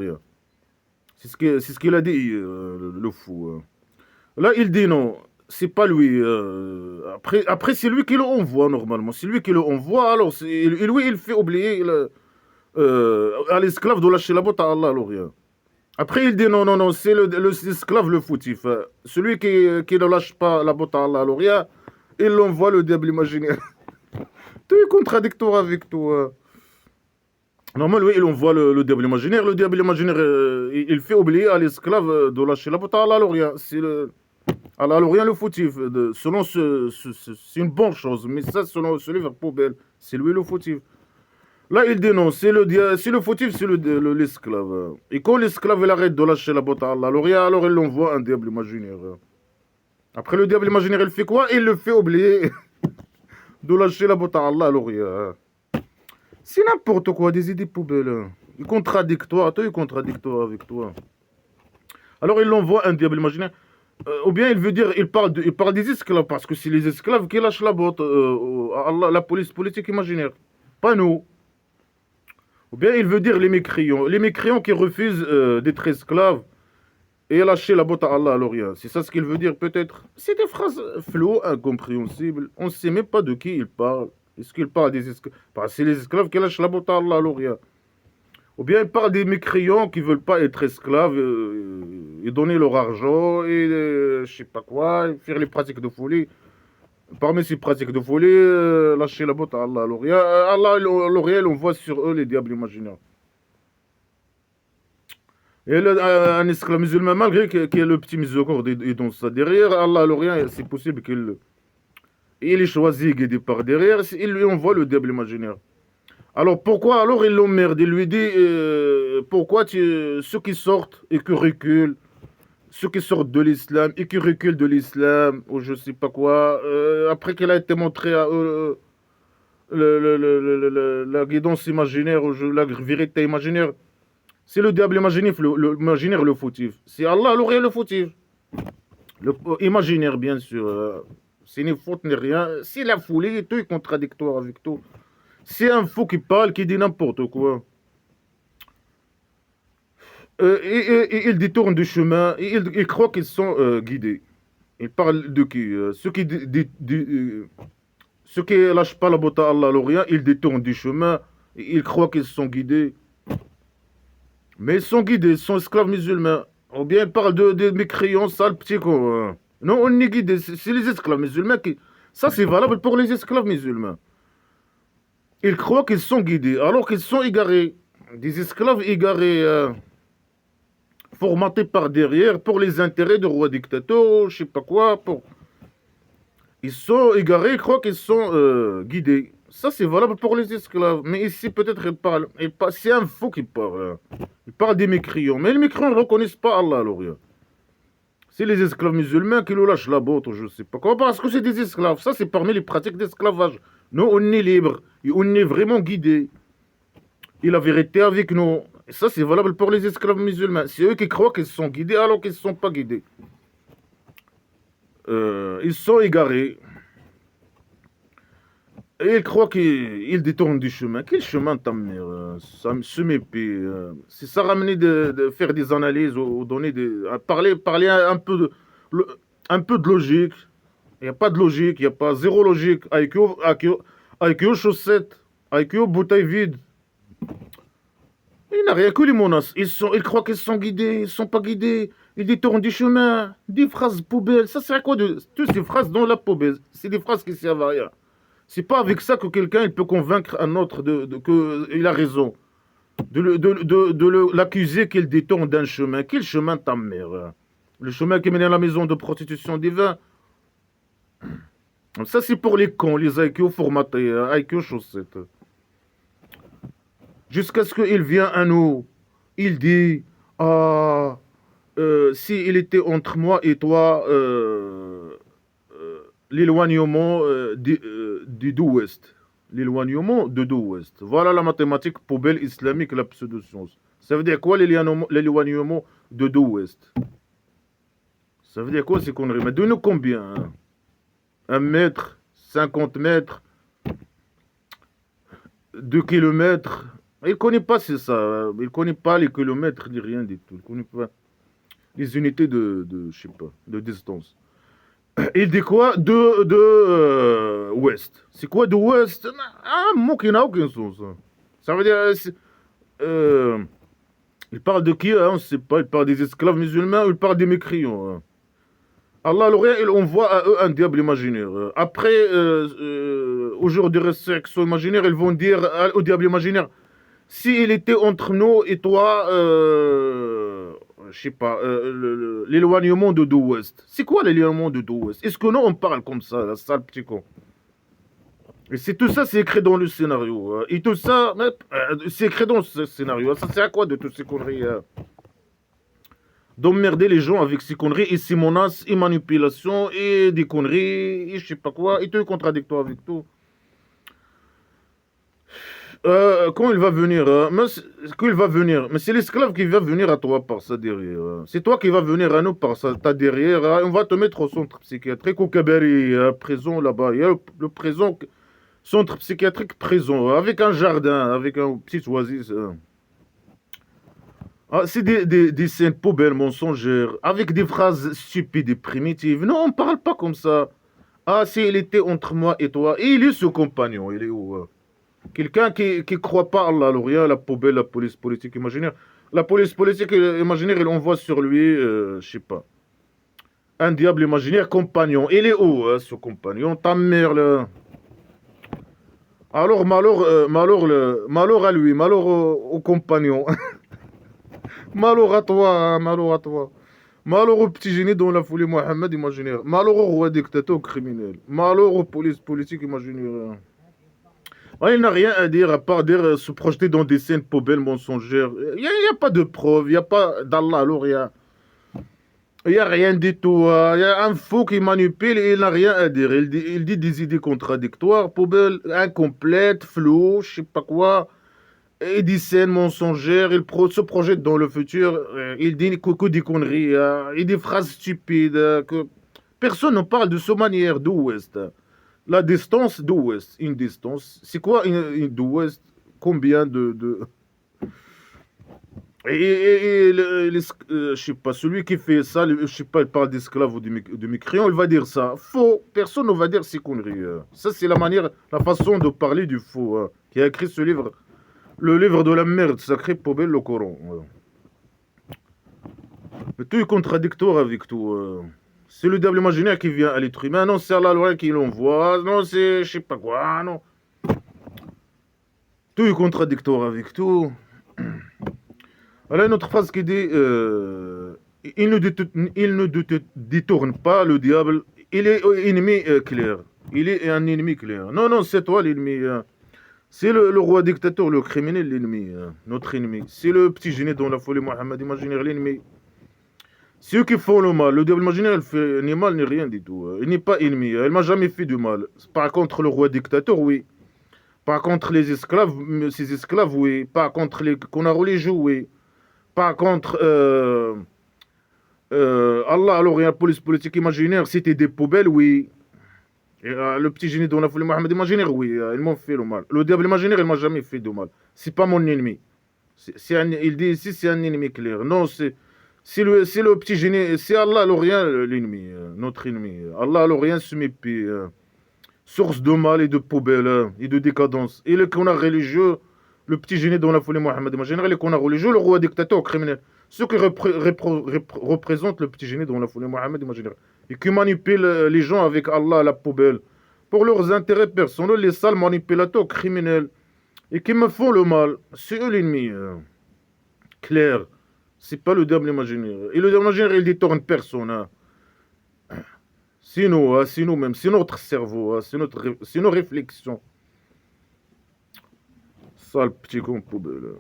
C'est ce qu'il a dit, le fou. Là, il dit non, c'est pas lui. Après c'est lui qui le envoie, normalement. C'est lui qui le envoie, alors lui, il fait oublier à l'esclave de lâcher la botte à Allah, alors. Après, il dit non, c'est l'esclave le fautif. Celui qui ne lâche pas la botte à Allah, alors, il l'envoie le diable imaginaire. Tu es contradictoire avec toi. Normalement, lui, il envoie le diable imaginaire. Le diable imaginaire, il fait oublier à l'esclave de lâcher la botte à Allah, alors, c'est Allah, alors, le fautif. Selon c'est une bonne chose, mais ça, selon ce livre poubelle, c'est lui le fautif. Là, il dit non, c'est le fautif, c'est l'esclave. Et quand l'esclave, il arrête de lâcher la botte à Allah, alors il l'envoie un diable imaginaire. Après, le diable imaginaire, il fait quoi? Il le fait oublier de lâcher la botte à Allah, alors. C'est n'importe quoi, des idées poubelles. Contradictoire, toi, il est contradictoire avec toi. Alors, il l'envoie un diable imaginaire. Ou bien, il veut dire, il parle des esclaves, parce que c'est les esclaves qui lâchent la botte à Allah, la police politique imaginaire. Pas nous. Ou bien il veut dire les mécréants qui refusent d'être esclaves et lâcher la botte à Allah à l'Orient. C'est ça ce qu'il veut dire peut-être. C'est des phrases floues, incompréhensibles. On ne sait même pas de qui il parle. Est-ce qu'il parle des esclaves? C'est les esclaves qui lâchent la botte à Allah à l'Orient. Ou bien il parle des mécréants qui veulent pas être esclaves et donner leur argent et je sais pas quoi, et faire les pratiques de folie. Parmi ces pratiques de folie, lâcher la botte à Allah l'Orient. Allah l'Orient, on voit sur eux les diables imaginaires. Et un esclave musulman, malgré qu'il y ait le petit miséricorde et dans ça derrière, Allah l'Orient, c'est possible qu'il il est choisi guidé par derrière, il lui envoie le diable imaginaire. Alors pourquoi alors il l'emmerde? Il lui dit pourquoi ceux qui sortent et qui reculent, ceux qui sortent de l'islam et qui reculent de l'islam, ou je sais pas quoi, après qu'il a été montré à eux la guidance imaginaire, ou la vérité imaginaire, c'est le diable imaginaire imaginaire le fautif. C'est Allah l'aurait le fautif. Le imaginaire, bien sûr. C'est ni faute ni rien. C'est la folie, tout est contradictoire avec tout. C'est un fou qui parle, qui dit n'importe quoi. Ils détournent du chemin, ils croient qu'ils sont guidés. Ils parlent de qui ceux qui lâchent pas la botte à Allah l'Orient, ils détournent du chemin, ils croient qu'ils sont guidés. Mais ils sont guidés, ils sont esclaves musulmans. Ou bien ils parlent de mécréants, sales petits cons. Non, on est guidés, c'est les esclaves musulmans qui... Ça, c'est valable pour les esclaves musulmans. Ils croient qu'ils sont guidés, alors qu'ils sont égarés. Des esclaves égarés, formatés par derrière pour les intérêts de rois dictateurs, je sais pas quoi. Ils sont égarés, ils croient qu'ils sont guidés. Ça, c'est valable pour les esclaves. Mais ici, peut-être, c'est un fou qui parle. Il parle des mécréants. Mais les mécréants ne reconnaissent pas Allah, l'Orient. C'est les esclaves musulmans qui nous lâchent la botte, ou je sais pas quoi. Parce que c'est des esclaves. Ça, c'est parmi les pratiques d'esclavage. Nous, on est libre. Et on est vraiment guidés. Et la vérité avec nous. Et ça, c'est valable pour les esclaves musulmans. C'est eux qui croient qu'ils sont guidés alors qu'ils ne sont pas guidés. Ils sont égarés. Et ils croient qu'ils détournent du chemin. Quel chemin, ta mère? Ça se mépie. C'est ça ramener de faire des analyses ou donner parler un peu de logique. Il n'y a pas de logique, il n'y a pas zéro logique. IQ chaussettes, IQ bouteille vide. Il n'a rien que les menaces. Ils croient qu'ils sont guidés, ils ne sont pas guidés. Ils détournent du chemin. Des phrases poubelles. Ça sert à quoi toutes ces phrases dans la poubelle? C'est des phrases qui servent à rien. C'est pas avec ça que quelqu'un il peut convaincre un autre qu'il a raison. De l'accuser qu'il détourne d'un chemin. Quel chemin, ta mère? Le chemin qui mène à la maison de prostitution divine. Ça, c'est pour les cons, les IQ formatés, IQ chaussettes. Jusqu'à ce qu'il vienne à nous. Il dit, ah, si il était entre moi et toi, l'éloignement du d'ouest. L'éloignement de d'ouest. Voilà la mathématique poubelle islamique, la pseudo-science. Ça veut dire quoi l'éloignement de d'ouest? Ça veut dire quoi ces conneries? Mais de nous combien? 1 mètre, 50 mètres, 2 kilomètres. Il ne connaît pas c'est ça. Il ne connaît pas les kilomètres ni rien du tout. Il ne connaît pas les unités je sais pas, de distance. Il dit quoi de ouest. C'est quoi de ouest? Un mot qui n'a aucun sens. Ça veut dire... il parle de qui? On ne sait pas. Il parle des esclaves musulmans ou il parle des mécréants. Allah l'Orient, il envoie à eux un diable imaginaire. Après, au jour de résurrection imaginaire, ils vont dire au diable imaginaire, s'il était entre nous et toi, je sais pas, l'éloignement de d'ouest. C'est quoi l'éloignement de d'ouest? Est-ce que nous, on parle comme ça, la sale petit con? Et c'est tout ça, c'est écrit dans le scénario. Et tout ça, c'est écrit dans ce scénario. Ça sert à quoi de toutes ces conneries? D'emmerder les gens avec ces conneries et ces menaces et manipulations et des conneries et je sais pas quoi, et tout est contradictoire avec tout. Quand il va venir, mais c'est l'esclave qui va venir à toi par ça derrière. C'est toi qui va venir à nous par ça, ta derrière. On va te mettre au centre psychiatrique, au Kabari, prison là-bas. Il y a le prison, centre psychiatrique prison, avec un jardin, avec un petit oasis. C'est des scènes poubelles mensongères, avec des phrases stupides et primitives. Non, on ne parle pas comme ça. Ah, s'il était entre moi et toi, et il est ce compagnon, il est où? Quelqu'un qui croit pas à Allah, alors il y a la poubelle, la police politique imaginaire. La police politique imaginaire, il envoie sur lui, je sais pas, un diable imaginaire compagnon. Il est où, hein, ce compagnon? Ta mère, là. Alors, malheur à lui, malheur au compagnon. Malheur à toi, hein, malheur à toi. Malheur au petit génie dont la folie Mohamed imaginaire. Malheur au roi dictateur criminel. Malheur aux polices politiques imaginaires. Ouais, il n'a rien à dire à part dire se projeter dans des scènes poubelles mensongères. Il y a pas de preuves, il n'y a pas d'Allah, alors il y a rien du tout. Il y a un fou qui manipule et il n'a rien à dire. Il dit des idées contradictoires, poubelles incomplètes, floues, je sais pas quoi. Il dit scènes mensongères, se projette dans le futur, il dit que des conneries, il dit phrases stupides, que personne ne parle de cette manière d'Ouest. La distance d'Ouest, une distance. C'est quoi une d'Ouest? Combien de... je sais pas, celui qui fait ça, je sais pas, il parle d'esclaves ou de mécréants, il va dire ça. Faux. Personne ne va dire ces conneries. Ça, c'est la façon de parler du faux, qui a écrit ce livre. Le livre de la merde sacrée poubelle, le Coran. Mais tout est contradictoire avec tout. C'est le diable imaginaire qui vient à l'être humain. Non, c'est Allah loin qui l'envoie. Non, c'est je sais pas quoi. Non. Tout est contradictoire avec tout. Alors, une autre phrase qui dit il ne détourne pas le diable. Il est ennemi clair. Il est un ennemi clair. Non, non, c'est toi l'ennemi. C'est le roi dictateur, le criminel, l'ennemi. Notre ennemi. C'est le petit génie dans la folie Mohammed imaginaire, l'ennemi. Ceux qui font le mal, le diable imaginaire, il fait ni mal ni rien du tout. Il n'est pas ennemi. Il m'a jamais fait du mal. Par contre, le roi dictateur, oui. Par contre, les esclaves, ces esclaves, oui. Par contre, les qu'on a religieux, oui. Par contre, Allah, alors il y a la police politique imaginaire, c'était des poubelles, oui. Et, le petit génie dans la folie Mohammed imaginaire, oui, ils m'ont fait le mal. Le diable imaginaire, il m'a jamais fait de mal. C'est pas mon ennemi. Il dit ici, c'est un ennemi clair. Non, c'est le petit génie, c'est Allah, l'Orient, l'ennemi, notre ennemi. Allah, l'Orient, se mépie. Source de mal et de poubelle et de décadence. Et le qu'on a religieux, le petit génie dans la folie Mohammed imaginaire, le qu'on a religieux, le roi dictateur criminel. Ceux qui représentent le petit génie dans la folie Mohammed imaginaire. Et qui manipulent les gens avec Allah à la poubelle. Pour leurs intérêts personnels, les sales manipulateurs criminels. Et qui me font le mal. C'est eux l'ennemi. Clair. C'est pas le diable imaginaire. Et le diable imaginaire, il détourne personne. C'est nous-mêmes, c'est notre cerveau, c'est nos réflexions. Sale petit con poubelle.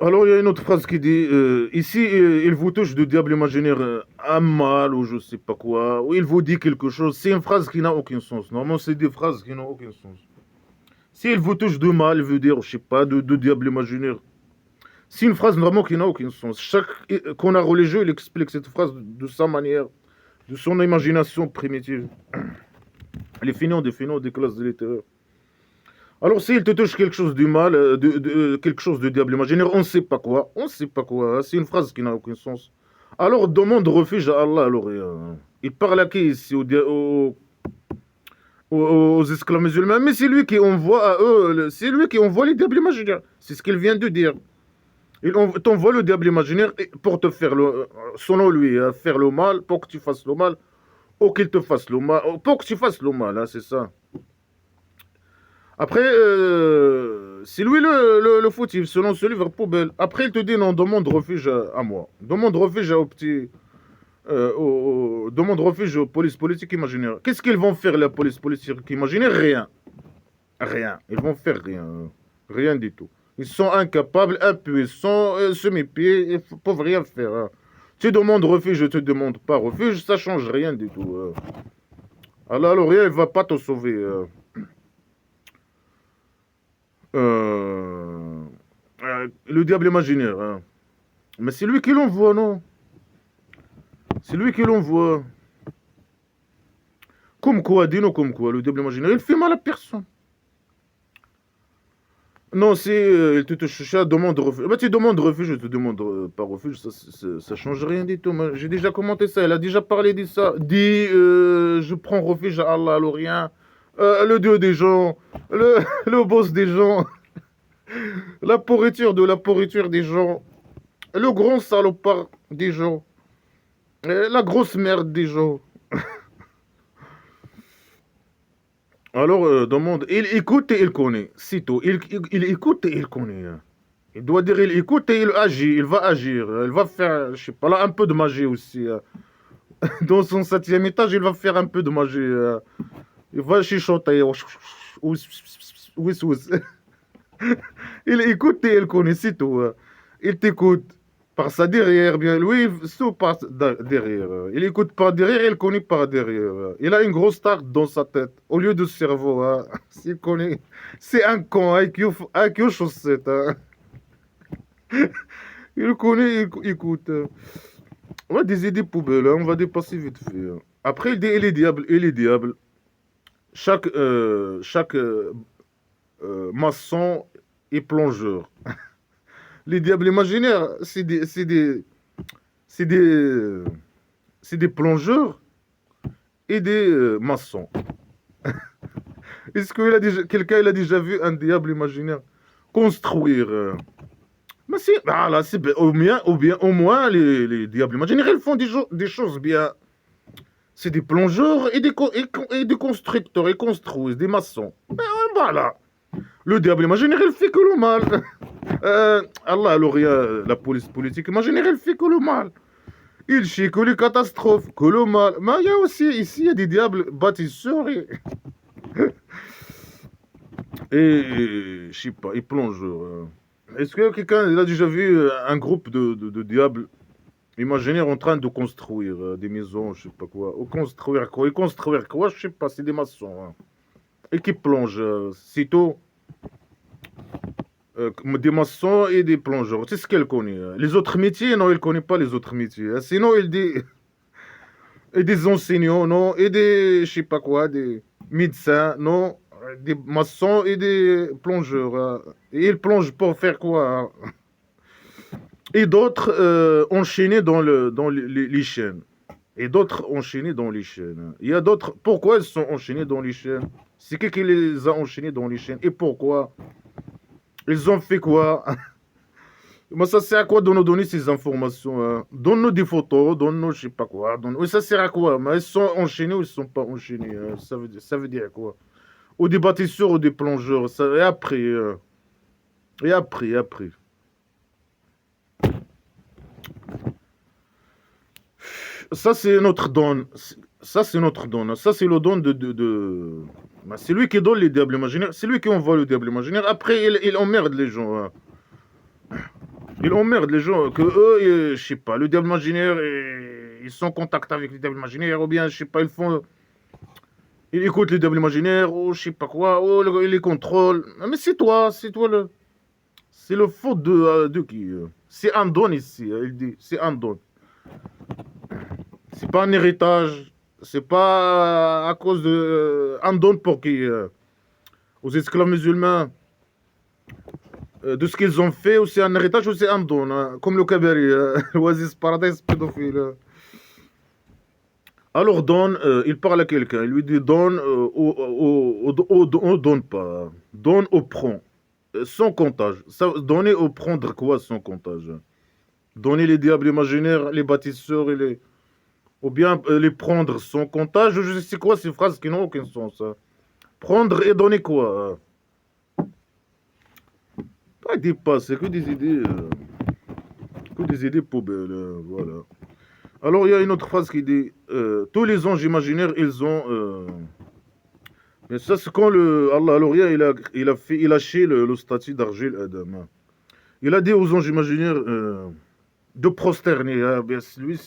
Alors, il y a une autre phrase qui dit ici, il vous touche de diable imaginaire un mal ou je sais pas quoi, ou il vous dit quelque chose. C'est une phrase qui n'a aucun sens. Normalement, c'est des phrases qui n'ont aucun sens. S'il vous touche de mal, il veut dire, je sais pas, de diable imaginaire. C'est une phrase normalement qui n'a aucun sens. Chaque qu'on a religieux, il explique cette phrase de sa manière, de son imagination primitive. Les finons des classes de littéraire. Alors, s'il te touche quelque chose du mal, quelque chose de diable imaginaire, on ne sait pas quoi. On ne sait pas quoi. C'est une phrase qui n'a aucun sens. Alors, demande refuge à Allah. Alors, il parle à qui ici aux esclaves musulmans. Mais c'est lui qui envoie à eux, c'est lui qui envoie les diables imaginaires. C'est ce qu'il vient de dire. Il t'envoie le diable imaginaire pour te faire selon lui, faire le mal, pour que tu fasses le mal, ou qu'il te fasse le mal, pour que tu fasses le mal, c'est ça. Après, c'est lui le fautif, selon ce livre poubelle. Après, il te dit non, demande refuge à moi. Demande refuge au petit. Demande refuge aux polices politiques imaginaires. Qu'est-ce qu'ils vont faire, la police politique imaginaire? Rien. Rien. Ils vont faire rien. Rien du tout. Ils sont incapables, impuissants, semi-pieds, ils ne peuvent rien faire. Tu demandes refuge, je te demande pas refuge, ça change rien du tout. Alors rien, il ne va pas te sauver. Le diable imaginaire. Mais c'est lui qui l'envoie, non? C'est lui qui l'envoie. Comme quoi, dis-nous comme quoi, le diable imaginaire, il fait mal à personne. Non, si il te touche, demande refuge. Bah, tu demandes refuge, je te demande pas refuge, ça change rien du tout. J'ai déjà commenté ça, elle a déjà parlé de ça. Dit, je prends refuge à Allah à l'Orient, le dieu des gens, le boss des gens, la pourriture de la pourriture des gens, le grand salopard des gens, la grosse merde des gens. Alors, demande, il écoute et il connaît, c'est tout. Il écoute et il connaît. Il doit dire, il écoute et il agit, il va faire, je sais pas, là, un peu de magie aussi. Dans son 7e étage, il va faire un peu de magie. Il va chuchoter. Oui, oui. Il écoute et il connaît, c'est tout. Il t'écoute par sa derrière, bien lui, tout par derrière. Il écoute par derrière, il connaît par derrière. Il a une grosse tarte dans sa tête, au lieu de cerveau. Hein. S'il connaît, c'est un con, IQ chaussette. Hein. Il connaît, il écoute. On va des idées poubelles, hein, on va dépasser vite fait. Hein. Après, il dit, il est diable, il est diable. Chaque maçon est plongeur. Les diables imaginaires, c'est des, c'est des plongeurs et des maçons. Est-ce que quelqu'un il a déjà vu un diable imaginaire construire mais c'est, ah là, c'est au moins les diables imaginaires, ils font des choses bien. C'est des plongeurs et des constructeurs, ils construisent, des maçons. Ben, voilà. Le diable imaginaire, il fait que le mal. Allah, alors, il y a la police politique imaginaire, elle fait que le mal. Il chie que les catastrophes, que le mal. Mais il y a aussi, ici, il y a des diables bâtisseurs et je sais pas, ils plongent. Est-ce que quelqu'un a déjà vu un groupe de diables imaginaires en train de construire des maisons, je sais pas quoi. Ou construire quoi? Et construire quoi? Je sais pas, c'est des maçons. Hein. Et qui plongent. Sitôt, des maçons et des plongeurs. C'est ce qu'elle connaît. Les autres métiers, non, elle connaît pas les autres métiers. Sinon, elle dit. Et des enseignants, non. Et des, je sais pas quoi, des médecins, non. Des maçons et des plongeurs. Et ils plongent pour faire quoi? Hein. Et d'autres enchaînés dans les chaînes. Et d'autres enchaînés dans les chaînes. Il y a d'autres. Pourquoi ils sont enchaînés dans les chaînes? C'est qui les a enchaînés dans les chaînes? Et pourquoi? Ils ont fait quoi? Moi, ça sert à quoi de nous donner ces informations? Hein? Donne-nous des photos, donne-nous je sais pas quoi. Oui, ça sert à quoi? Mais ils sont enchaînés ou ils sont pas enchaînés? Hein? Ça veut dire quoi? Ou des bâtisseurs ou des plongeurs. Et après. Et après, et après. Ça, c'est notre don. Ça, c'est notre don. Ça, c'est le don bah, c'est lui qui donne les diables imaginaires. C'est lui qui envoie le diable imaginaire. Après, il emmerde les gens. Hein. Il emmerde les gens. Que eux, je sais pas, le diable imaginaire, ils sont en contact avec les diables imaginaires. Ou bien, je sais pas, ils font. Ils écoutent les diables imaginaires. Ou je sais pas quoi. Ou ils les contrôlent. Mais c'est toi le. C'est le faute de qui c'est un don ici. Il dit, c'est un don. C'est pas un héritage. C'est pas à cause de. Un don pour qui aux esclaves musulmans. De ce qu'ils ont fait, ou c'est un héritage, ou c'est un don. Hein, comme le Kabari, l'Oasis Paradise pédophile. Alors donne, il parle à quelqu'un. Il lui dit donne ou donne pas. Donne ou prend. Sans comptage. Donner ou prendre quoi sans comptage? Donner les diables imaginaires, les bâtisseurs et les. Ou bien les prendre sans comptage. Je sais quoi ces phrases qui n'ont aucun sens. Hein. Prendre et donner quoi? Pas des passes, c'est que des idées. Que des idées poubelles. Voilà. Alors il y a une autre phrase qui dit tous les anges imaginaires, ils ont. Mais ça, c'est quand Allah alors il a lâché le statut d'argile Adam. Hein. Il a dit aux anges imaginaires de prosterner. Hein. Bien, lui,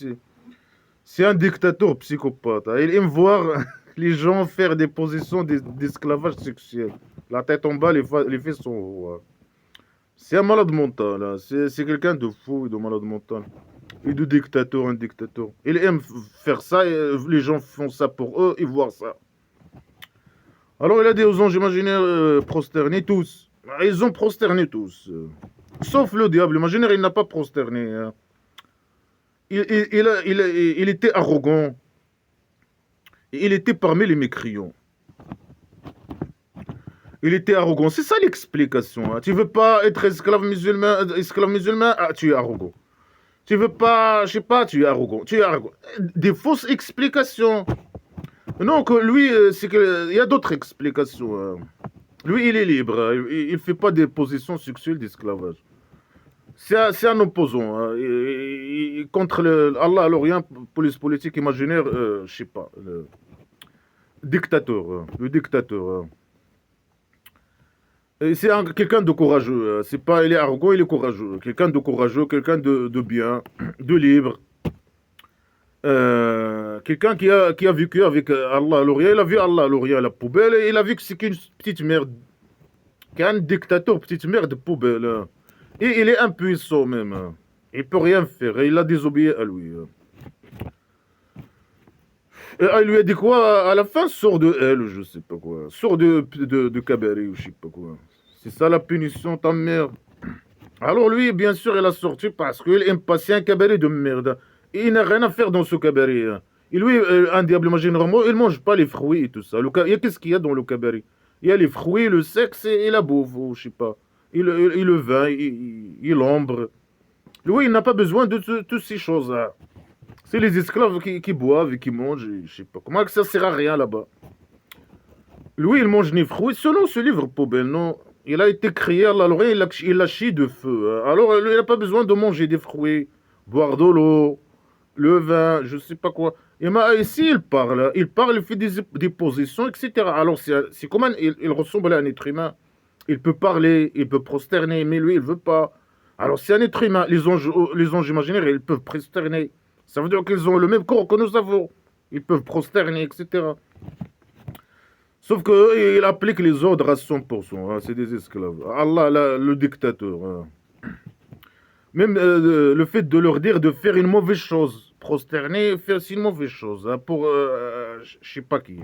c'est un dictateur psychopathe. Hein. Il aime voir les gens faire des positions d'esclavage sexuel. La tête en bas, les fesses en haut. Hein. C'est un malade mental. Hein. C'est quelqu'un de fou et de malade mental. Et de dictateur, un dictateur. Il aime faire ça et les gens font ça pour eux et voir ça. Alors il a dit aux anges imaginaires prosternés tous. Ils ont prosterné tous. Sauf le diable imaginaire, il n'a pas prosterné. Hein. Il était arrogant. Il était parmi les mécréants. Il était arrogant. C'est ça l'explication. Hein. Tu veux pas être esclave musulman, ah, tu es arrogant. Tu veux pas, je sais pas, tu es arrogant. Tu es arrogant. Des fausses explications. Non, que lui, c'est que il y a d'autres explications. Hein. Lui, il est libre. Il ne fait pas des positions sexuelles d'esclavage. C'est un opposant. Hein. Contre Allah à l'Orient, police politique imaginaire, je sais pas. Le dictateur. Hein. Le dictateur. Hein. C'est quelqu'un de courageux. C'est pas, il est arrogant, il est courageux. Quelqu'un de courageux, quelqu'un de bien, de libre. Quelqu'un qui a vécu avec Allah à l'Orient. Il a vu Allah à l'Orient à la poubelle. Et il a vu que c'est qu'une petite merde. Qu'un dictateur, petite merde de poubelle. Hein. Et il est impuissant même. Hein. Il peut rien faire. Et il a désobéi à lui. Hein. Et il lui a dit quoi à la fin? Sors de elle, je sais pas quoi. Sors de Kabari ou je sais pas quoi. C'est ça la punition, ta mère. Alors lui, bien sûr, il a sorti parce qu'il aime passer un cabaret de merde. Et il n'a rien à faire dans ce cabaret. Hein. Et lui, un diable imaginaire, il mange pas les fruits et tout ça. Qu'est-ce qu'il y a dans le cabaret? Il y a les fruits, le sexe et la bouffe, ou je sais pas. Et le vin, et l'ombre. Lui, il n'a pas besoin de toutes ces choses-là. C'est les esclaves qui boivent et qui mangent, et je sais pas. Comment que ça sert à rien là-bas? Lui, il mange des fruits selon ce livre poubelle, non? Il a été créé à la Lorraine, il a chié de feu. Hein. Alors, lui, il n'a pas besoin de manger des fruits, boire de l'eau, le vin, je sais pas quoi. Et ici, il parle, il fait des positions, etc. Alors, c'est comme il ressemble à un être humain. Il peut parler, il peut prosterner, mais lui, il veut pas. Alors, c'est un être humain. Les anges imaginaires, ils peuvent prosterner. Ça veut dire qu'ils ont le même corps que nous avons. Ils peuvent prosterner, etc. Sauf qu'il applique les ordres à 100%. Hein, c'est des esclaves. Allah, le dictateur. Hein. Même le fait de leur dire de faire une mauvaise chose. Prosterner, faire c'est une mauvaise chose. Hein, pour, je sais pas qui.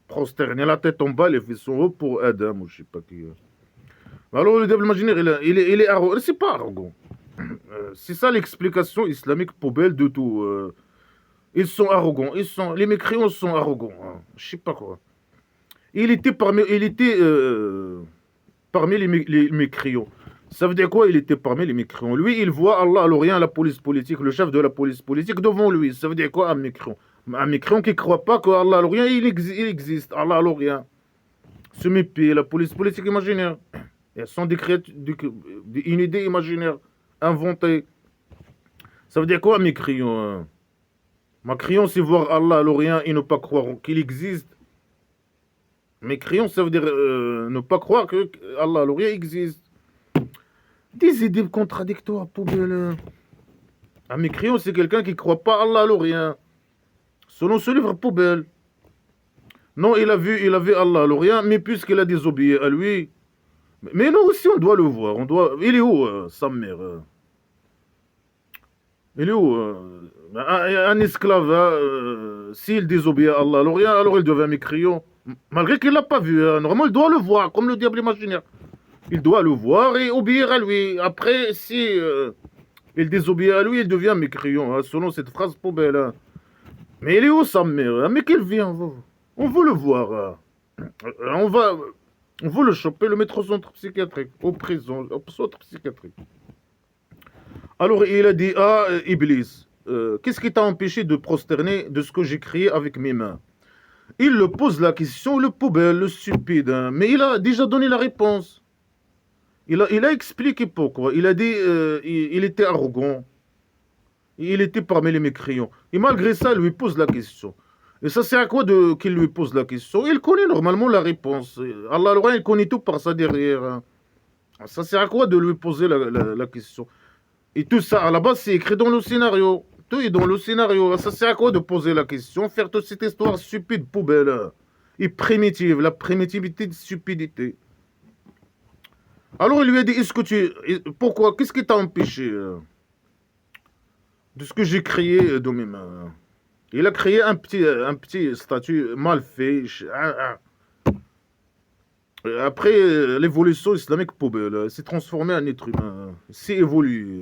Prosterner la tête en bas, les fesses en haut pour Adam, ou je sais pas qui. Alors le diable imaginaire, il est arrogant. C'est pas arrogant. C'est ça l'explication islamique poubelle de tout. Ils sont arrogants. Les mécréants sont arrogants. Hein. Je sais pas quoi. Il était parmi les mécréants. Ça veut dire quoi? Il était parmi les mécréants. Lui, il voit Allah à l'Orient, la police politique, le chef de la police politique devant lui. Ça veut dire quoi un mécréant? Un mécréant qui ne croit pas qu'Allah à l'Orient, il existe. Allah à l'Orient. Se mépie, la police politique imaginaire. Elles sont une idée imaginaire inventée. Ça veut dire quoi un mécréant? Hein? Mécréant, c'est voir Allah à l'Orient et ne pas croire qu'il existe. Mécréant, ça veut dire ne pas croire que Allah à l'Orient existe. Des idées contradictoires, poubelle. Un mécréant, c'est quelqu'un qui ne croit pas Allah à l'Orient. Selon ce livre, poubelle. Non, il a vu Allah à l'Orient, mais puisqu'il a désobéi à lui. Mais nous aussi, on doit le voir. Il est où, sa mère? Il est où? Un esclave, s'il désobéit à Allah à l'Orient, alors il devient mécréant. Malgré qu'il ne l'a pas vu. Hein. Normalement, il doit le voir, comme le diable imaginaire. Il doit le voir et obéir à lui. Après, si il désobéit à lui, il devient mécréant, hein, selon cette phrase poubelle. Hein. Mais il est où sa mère? Hein? Mais qu'il vient, on veut le voir. Hein. On veut le choper, le mettre au centre psychiatrique, au prison, au centre psychiatrique. Alors il a dit, Iblis, qu'est-ce qui t'a empêché de prosterner de ce que j'ai créé avec mes mains? Il le pose la question, le poubelle, le stupide. Hein. Mais il a déjà donné la réponse. Il a expliqué pourquoi. Il a dit il était arrogant. Il était parmi les mécréants. Et malgré ça, il lui pose la question. Et ça sert à quoi qu'il lui pose la question? Il connaît normalement la réponse. Allah, il connaît tout par ça derrière. Hein. Ça sert à quoi de lui poser la question? Et tout ça, à la base, c'est écrit dans le scénario. Tout est dans le scénario. Ça sert à quoi de poser la question? Faire toute cette histoire stupide, poubelle. Et primitive. La primitivité de stupidité. Alors il lui a dit, pourquoi? Qu'est-ce qui t'a empêché de ce que j'ai créé de mes mains? Il a créé un petit statut mal fait. Après, l'évolution islamique poubelle s'est transformé en être humain. S'est évolué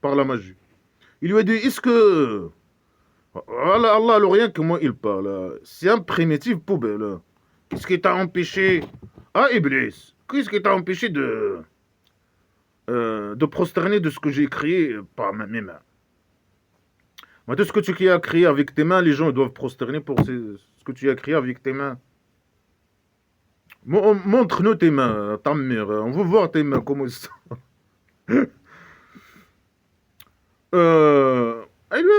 par la magie. Il lui a dit, est-ce que... Allah, rien que moi, il parle. C'est un primitif poubelle. Qu'est-ce qui t'a empêché? Ah, Iblis, qu'est-ce qui t'a empêché de prosterner de ce que j'ai créé par mes mains? Moi, de ce que tu as créé avec tes mains, les gens doivent prosterner pour ce que tu as créé avec tes mains. Montre-nous tes mains, ta mère. On veut voir tes mains, comment ils sont.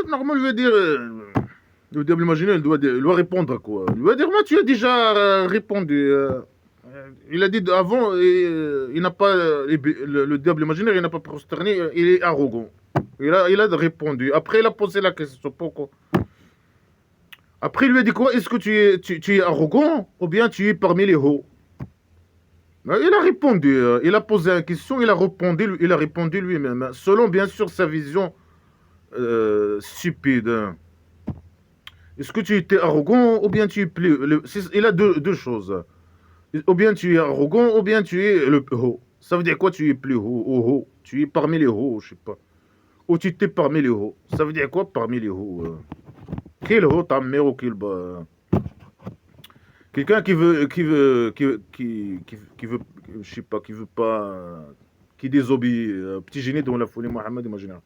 Normalement, il va dire... le diable imaginel, il doit répondre à quoi? Il va dire, moi, tu as déjà répondu. Il a dit avant, il n'a pas... le diable imaginaire, il n'a pas prosterné, il est arrogant. Il a répondu. Après, il a posé la question, pourquoi? Après, il lui a dit quoi? Est-ce que tu es arrogant ou bien tu es parmi les hauts? Il a répondu. Il a posé une question, il a répondu lui-même. Selon, bien sûr, sa vision stupide. Est-ce que tu étais arrogant ou bien tu es plus... il a deux choses. Ou bien tu es arrogant ou bien tu es le haut. Ça veut dire quoi tu es plus haut? Tu es parmi les hauts, je sais pas. Ou tu étais parmi les hauts. Ça veut dire quoi parmi les hauts? Quel haut ta mère ou quel bas? Quelqu'un qui veut, je sais pas, qui veut pas, qui désobéit, petit génie dont la folie Mohammed, imaginaire.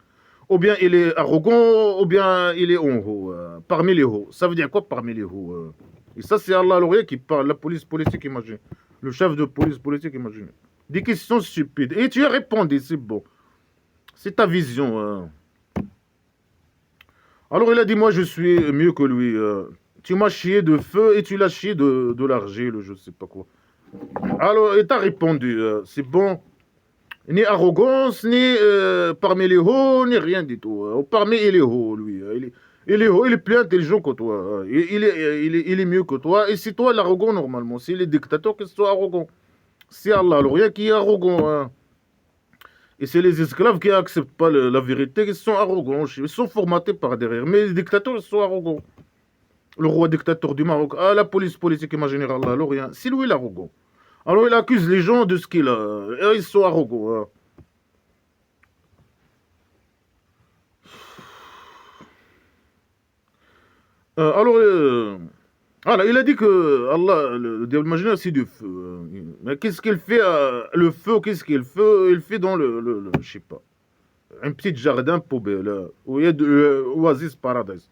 Ou bien il est arrogant, ou bien il est en haut, parmi les hauts. Ça veut dire quoi parmi les hauts? Et ça, c'est Allah l'Orient qui parle, la police politique, imagine. Le chef de police politique, imagine. Des questions stupides. Et tu as répondu, c'est bon. C'est ta vision. Alors il a dit, moi je suis mieux que lui. Tu m'as chié de feu et tu l'as chié de l'argile, je sais pas quoi. Alors il t'a répondu, c'est bon. Ni arrogance, ni parmi les hauts, ni rien du tout. Parmi les hauts, lui. Il est haut, il est plus intelligent que toi. Il est mieux que toi. Et c'est toi l'arrogant normalement. C'est les dictateurs qui sont arrogants. C'est Allah, rien qui est arrogant. Hein. Et c'est les esclaves qui n'acceptent pas la vérité, qui sont arrogants. Ils sont formatés par derrière. Mais les dictateurs, ils sont arrogants. Le roi dictateur du Maroc, la police politique imaginaire, Allah, rien. C'est lui l'arrogant. Alors il accuse les gens de ce qu'il a. Et ils sont arrogants. Hein. Alors, il a dit que Allah, le diable imaginaire, c'est du feu. Mais qu'est-ce qu'il fait? Le feu, qu'est-ce qu'il fait? Il fait dans je sais pas, un petit jardin poubelle, où il y a de oasis paradise.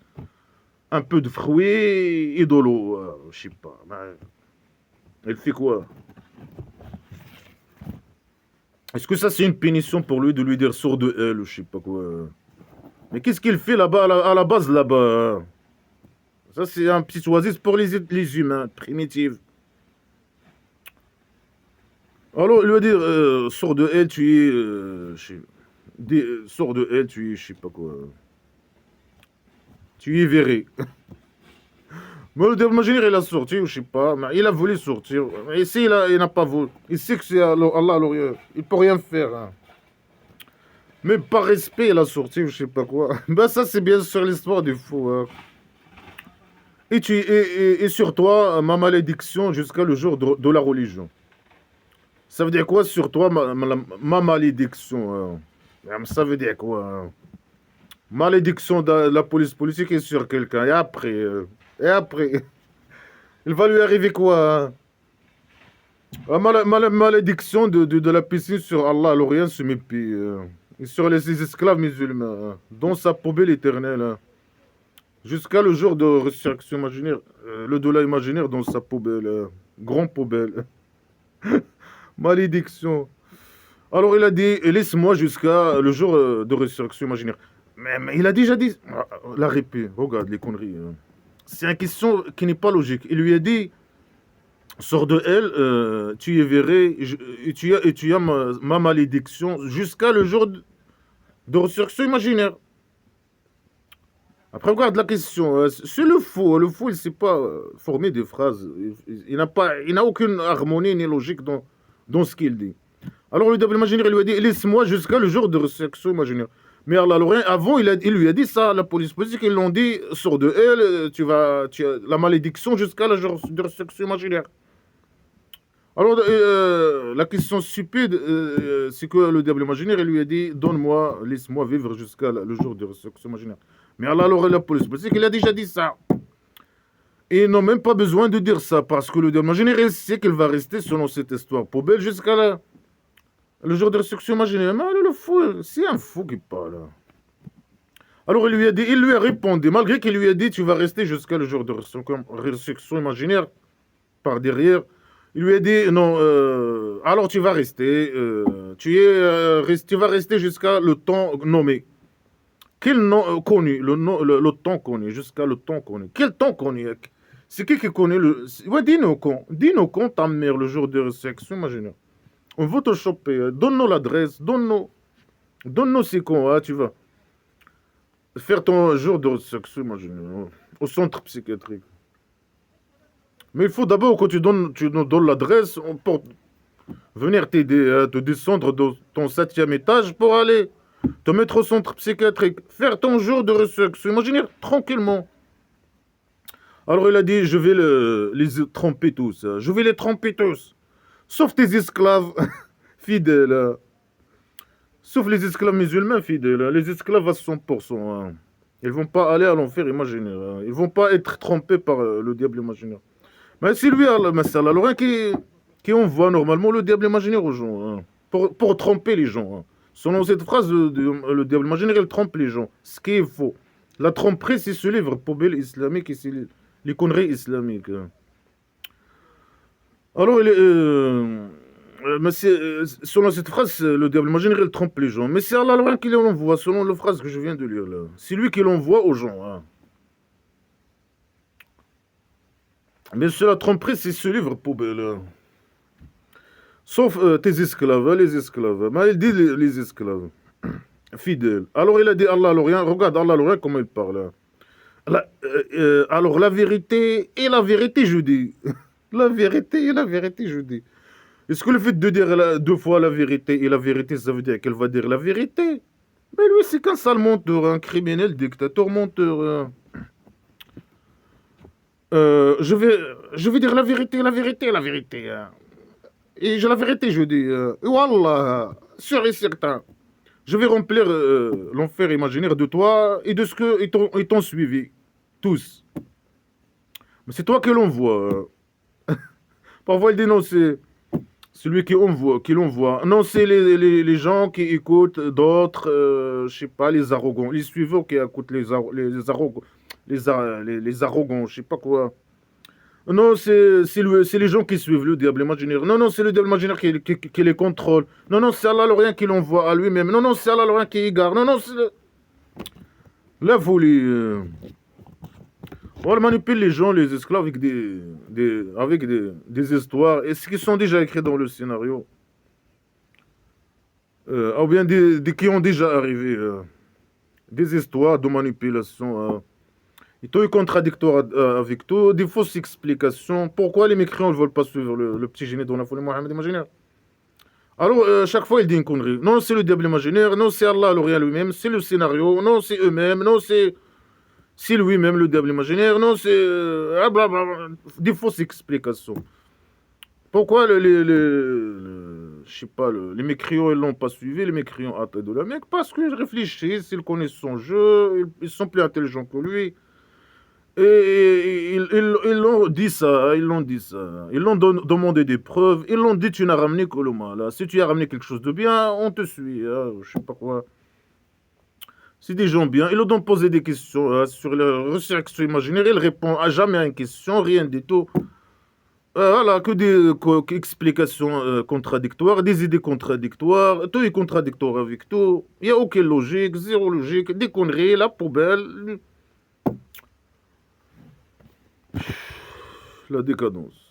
Un peu de fruits et de l'eau, je sais pas. Il fait quoi? Est-ce que ça, c'est une pénition pour lui de lui dire sors de elle, ou je sais pas quoi? Mais qu'est-ce qu'il fait là-bas, à la base, là-bas? Hein? Ça, c'est un petit oasis pour les humains, primitifs. Alors, il va dire, sors de elle, tu es... sors de elle, tu es, je sais pas quoi. Tu es verré. Mais le diable imaginaire, il a sorti, je sais pas, mais il a voulu sortir. Mais ici, il n'a pas voulu. Il sait que c'est Allah, il ne peut rien faire. Hein. Mais par respect, il a sorti, je sais pas quoi. Ben ça, c'est bien sûr l'histoire du fou. Hein. Et sur toi, ma malédiction jusqu'à le jour de la religion. Ça veut dire quoi sur toi, ma malédiction? Ça veut dire quoi? Hein? Malédiction de la police politique est sur quelqu'un. Et après, il va lui arriver quoi? Hein? Malédiction de la piscine sur Allah, l'Orient se mépie. Et sur ses esclaves musulmans, hein, dans sa poubelle éternelle. Hein, jusqu'à le jour de résurrection imaginaire, le dollar imaginaire dans sa poubelle. Grand poubelle. Malédiction. Alors il a dit, laisse-moi jusqu'à le jour de résurrection imaginaire. Mais il a déjà dit, la répé, regarde les conneries. Hein. C'est une question qui n'est pas logique. Il lui a dit, sors de elle, tu y verrais, et tu as ma malédiction jusqu'à le jour de résurrection imaginaire. Après, regarde la question. C'est le fou. Le fou, il ne sait pas former des phrases. Il n'a aucune harmonie ni logique dans ce qu'il dit. Alors, le diable imaginaire, il lui a dit, laisse-moi jusqu'à le jour de résurrection imaginaire. Mais Allah, avant, il lui a dit ça, la police politique, ils l'ont dit, sors de elle, tu as la malédiction jusqu'à le jour de résurrection imaginaire. Alors, la question stupide, c'est que le diable imaginaire, il lui a dit, donne-moi, laisse-moi vivre jusqu'à le jour de résurrection imaginaire. Mais Allah, la police politique, il a déjà dit ça. Et ils n'ont même pas besoin de dire ça, parce que le diable imaginaire, il sait qu'il va rester selon cette histoire poubelle jusqu'à le jour de résurrection imaginaire. Mais le fou, c'est un fou qui parle. Alors il lui a répondu, malgré qu'il lui a dit, tu vas rester jusqu'à le jour de résurrection imaginaire, par derrière. Il lui a dit, non, alors tu vas rester, tu vas rester jusqu'à le temps nommé. Quel nom connu, le temps connu, jusqu'à le temps connu. Quel temps connu? C'est qui connaît le... Ouais, dis-nous quand ta mère, le jour de résurrection imaginaire. On veut te choper, donne-nous l'adresse, donne-nous c'est quand, hein, tu vas faire ton jour de résurrection imaginaire, au centre psychiatrique. Mais il faut d'abord que tu nous donnes l'adresse pour venir t'aider, te descendre de ton 7e étage pour aller te mettre au centre psychiatrique, faire ton jour de résurrection imaginaire tranquillement. Alors il a dit, je vais les tromper tous, je vais les tromper tous, sauf tes esclaves fidèles, sauf les esclaves musulmans fidèles, les esclaves à 100%. Hein. Ils ne vont pas aller à l'enfer imaginaire, hein. Ils ne vont pas être trompés par le diable imaginaire. Mais c'est lui, Allah, qui envoie normalement le diable imaginaire aux gens, hein, pour tromper les gens. Hein. Selon cette phrase, le diable imaginaire, il trompe les gens. Ce qui est faux. La tromperie, c'est ce livre poubelle islamique et c'est les conneries islamiques. Hein. Alors, selon cette phrase, le diable imaginaire, il trompe les gens. Mais c'est Allah qui l'envoie, selon la phrase que je viens de lire là. C'est lui qui l'envoie aux gens. Hein. Mais sur la tromperie, c'est ce livre poubelle. Sauf tes esclaves, les esclaves. Mais il dit les esclaves. Fidèles. Alors il a dit Allah l'Orient. Regarde Allah l'Orient comment il parle. Alors la vérité et la vérité, je dis. La vérité et la vérité, je dis. Est-ce que le fait de dire 2 fois la vérité et la vérité, ça veut dire qu'elle va dire la vérité? Mais lui, c'est qu'un sale menteur, un criminel, dictateur, menteur. Je vais dire la vérité, la vérité, la vérité. Hein. Et j'ai la vérité, je dis. Wallah, sûr et certain. Je vais remplir l'enfer imaginaire de toi et de ce qu'ils t'ont suivi. Tous. Mais c'est toi qui l'envoie. Parfois, il dit non, c'est celui qui l'envoie. Non, c'est les gens qui écoutent d'autres, je sais pas, les arrogants. Les suivants qui écoutent les arrogants. Les arrogants, je sais pas quoi. Non, c'est les gens qui suivent le diable imaginaire. Non, c'est le diable imaginaire qui les contrôle. Non, c'est Allah l'Orient qui l'envoie à lui-même. Non, c'est Allah l'Orient qui égare. Non, c'est la folie. On manipule les gens, les esclaves, avec des histoires. Et ce qui sont déjà écrits dans le scénario. Ou bien qui ont déjà arrivé. Des histoires de manipulation. Et tout est contradictoire avec tout, des fausses explications. Pourquoi les mécréants ne veulent pas suivre le petit génie dans la folie Mohammed imaginaire? Alors, chaque fois, il dit une connerie. Non, c'est le diable imaginaire. Non, c'est Allah l'Orient lui-même. C'est le scénario. Non, c'est eux-mêmes. Non, c'est lui-même, le diable imaginaire. Non, c'est... des fausses explications. Pourquoi je sais pas, les mécréants, ils l'ont pas suivi, les mécréants athées de la Mecque? Parce qu'ils réfléchissent, ils connaissent son jeu, ils sont plus intelligents que lui. Et ils l'ont dit ça, ils l'ont dit ça. Ils l'ont demandé des preuves. Ils l'ont dit, tu n'as ramené que le mal. Si tu as ramené quelque chose de bien, on te suit. Hein, je sais pas quoi. C'est des gens bien. Ils leur ont posé des questions sur leur résurrection imaginaire. Ils répondent à jamais à une question, rien du tout. Voilà, que des explications contradictoires, des idées contradictoires. Tout est contradictoire avec tout. Il n'y a aucune logique, zéro logique. Des conneries, la poubelle. La décadence.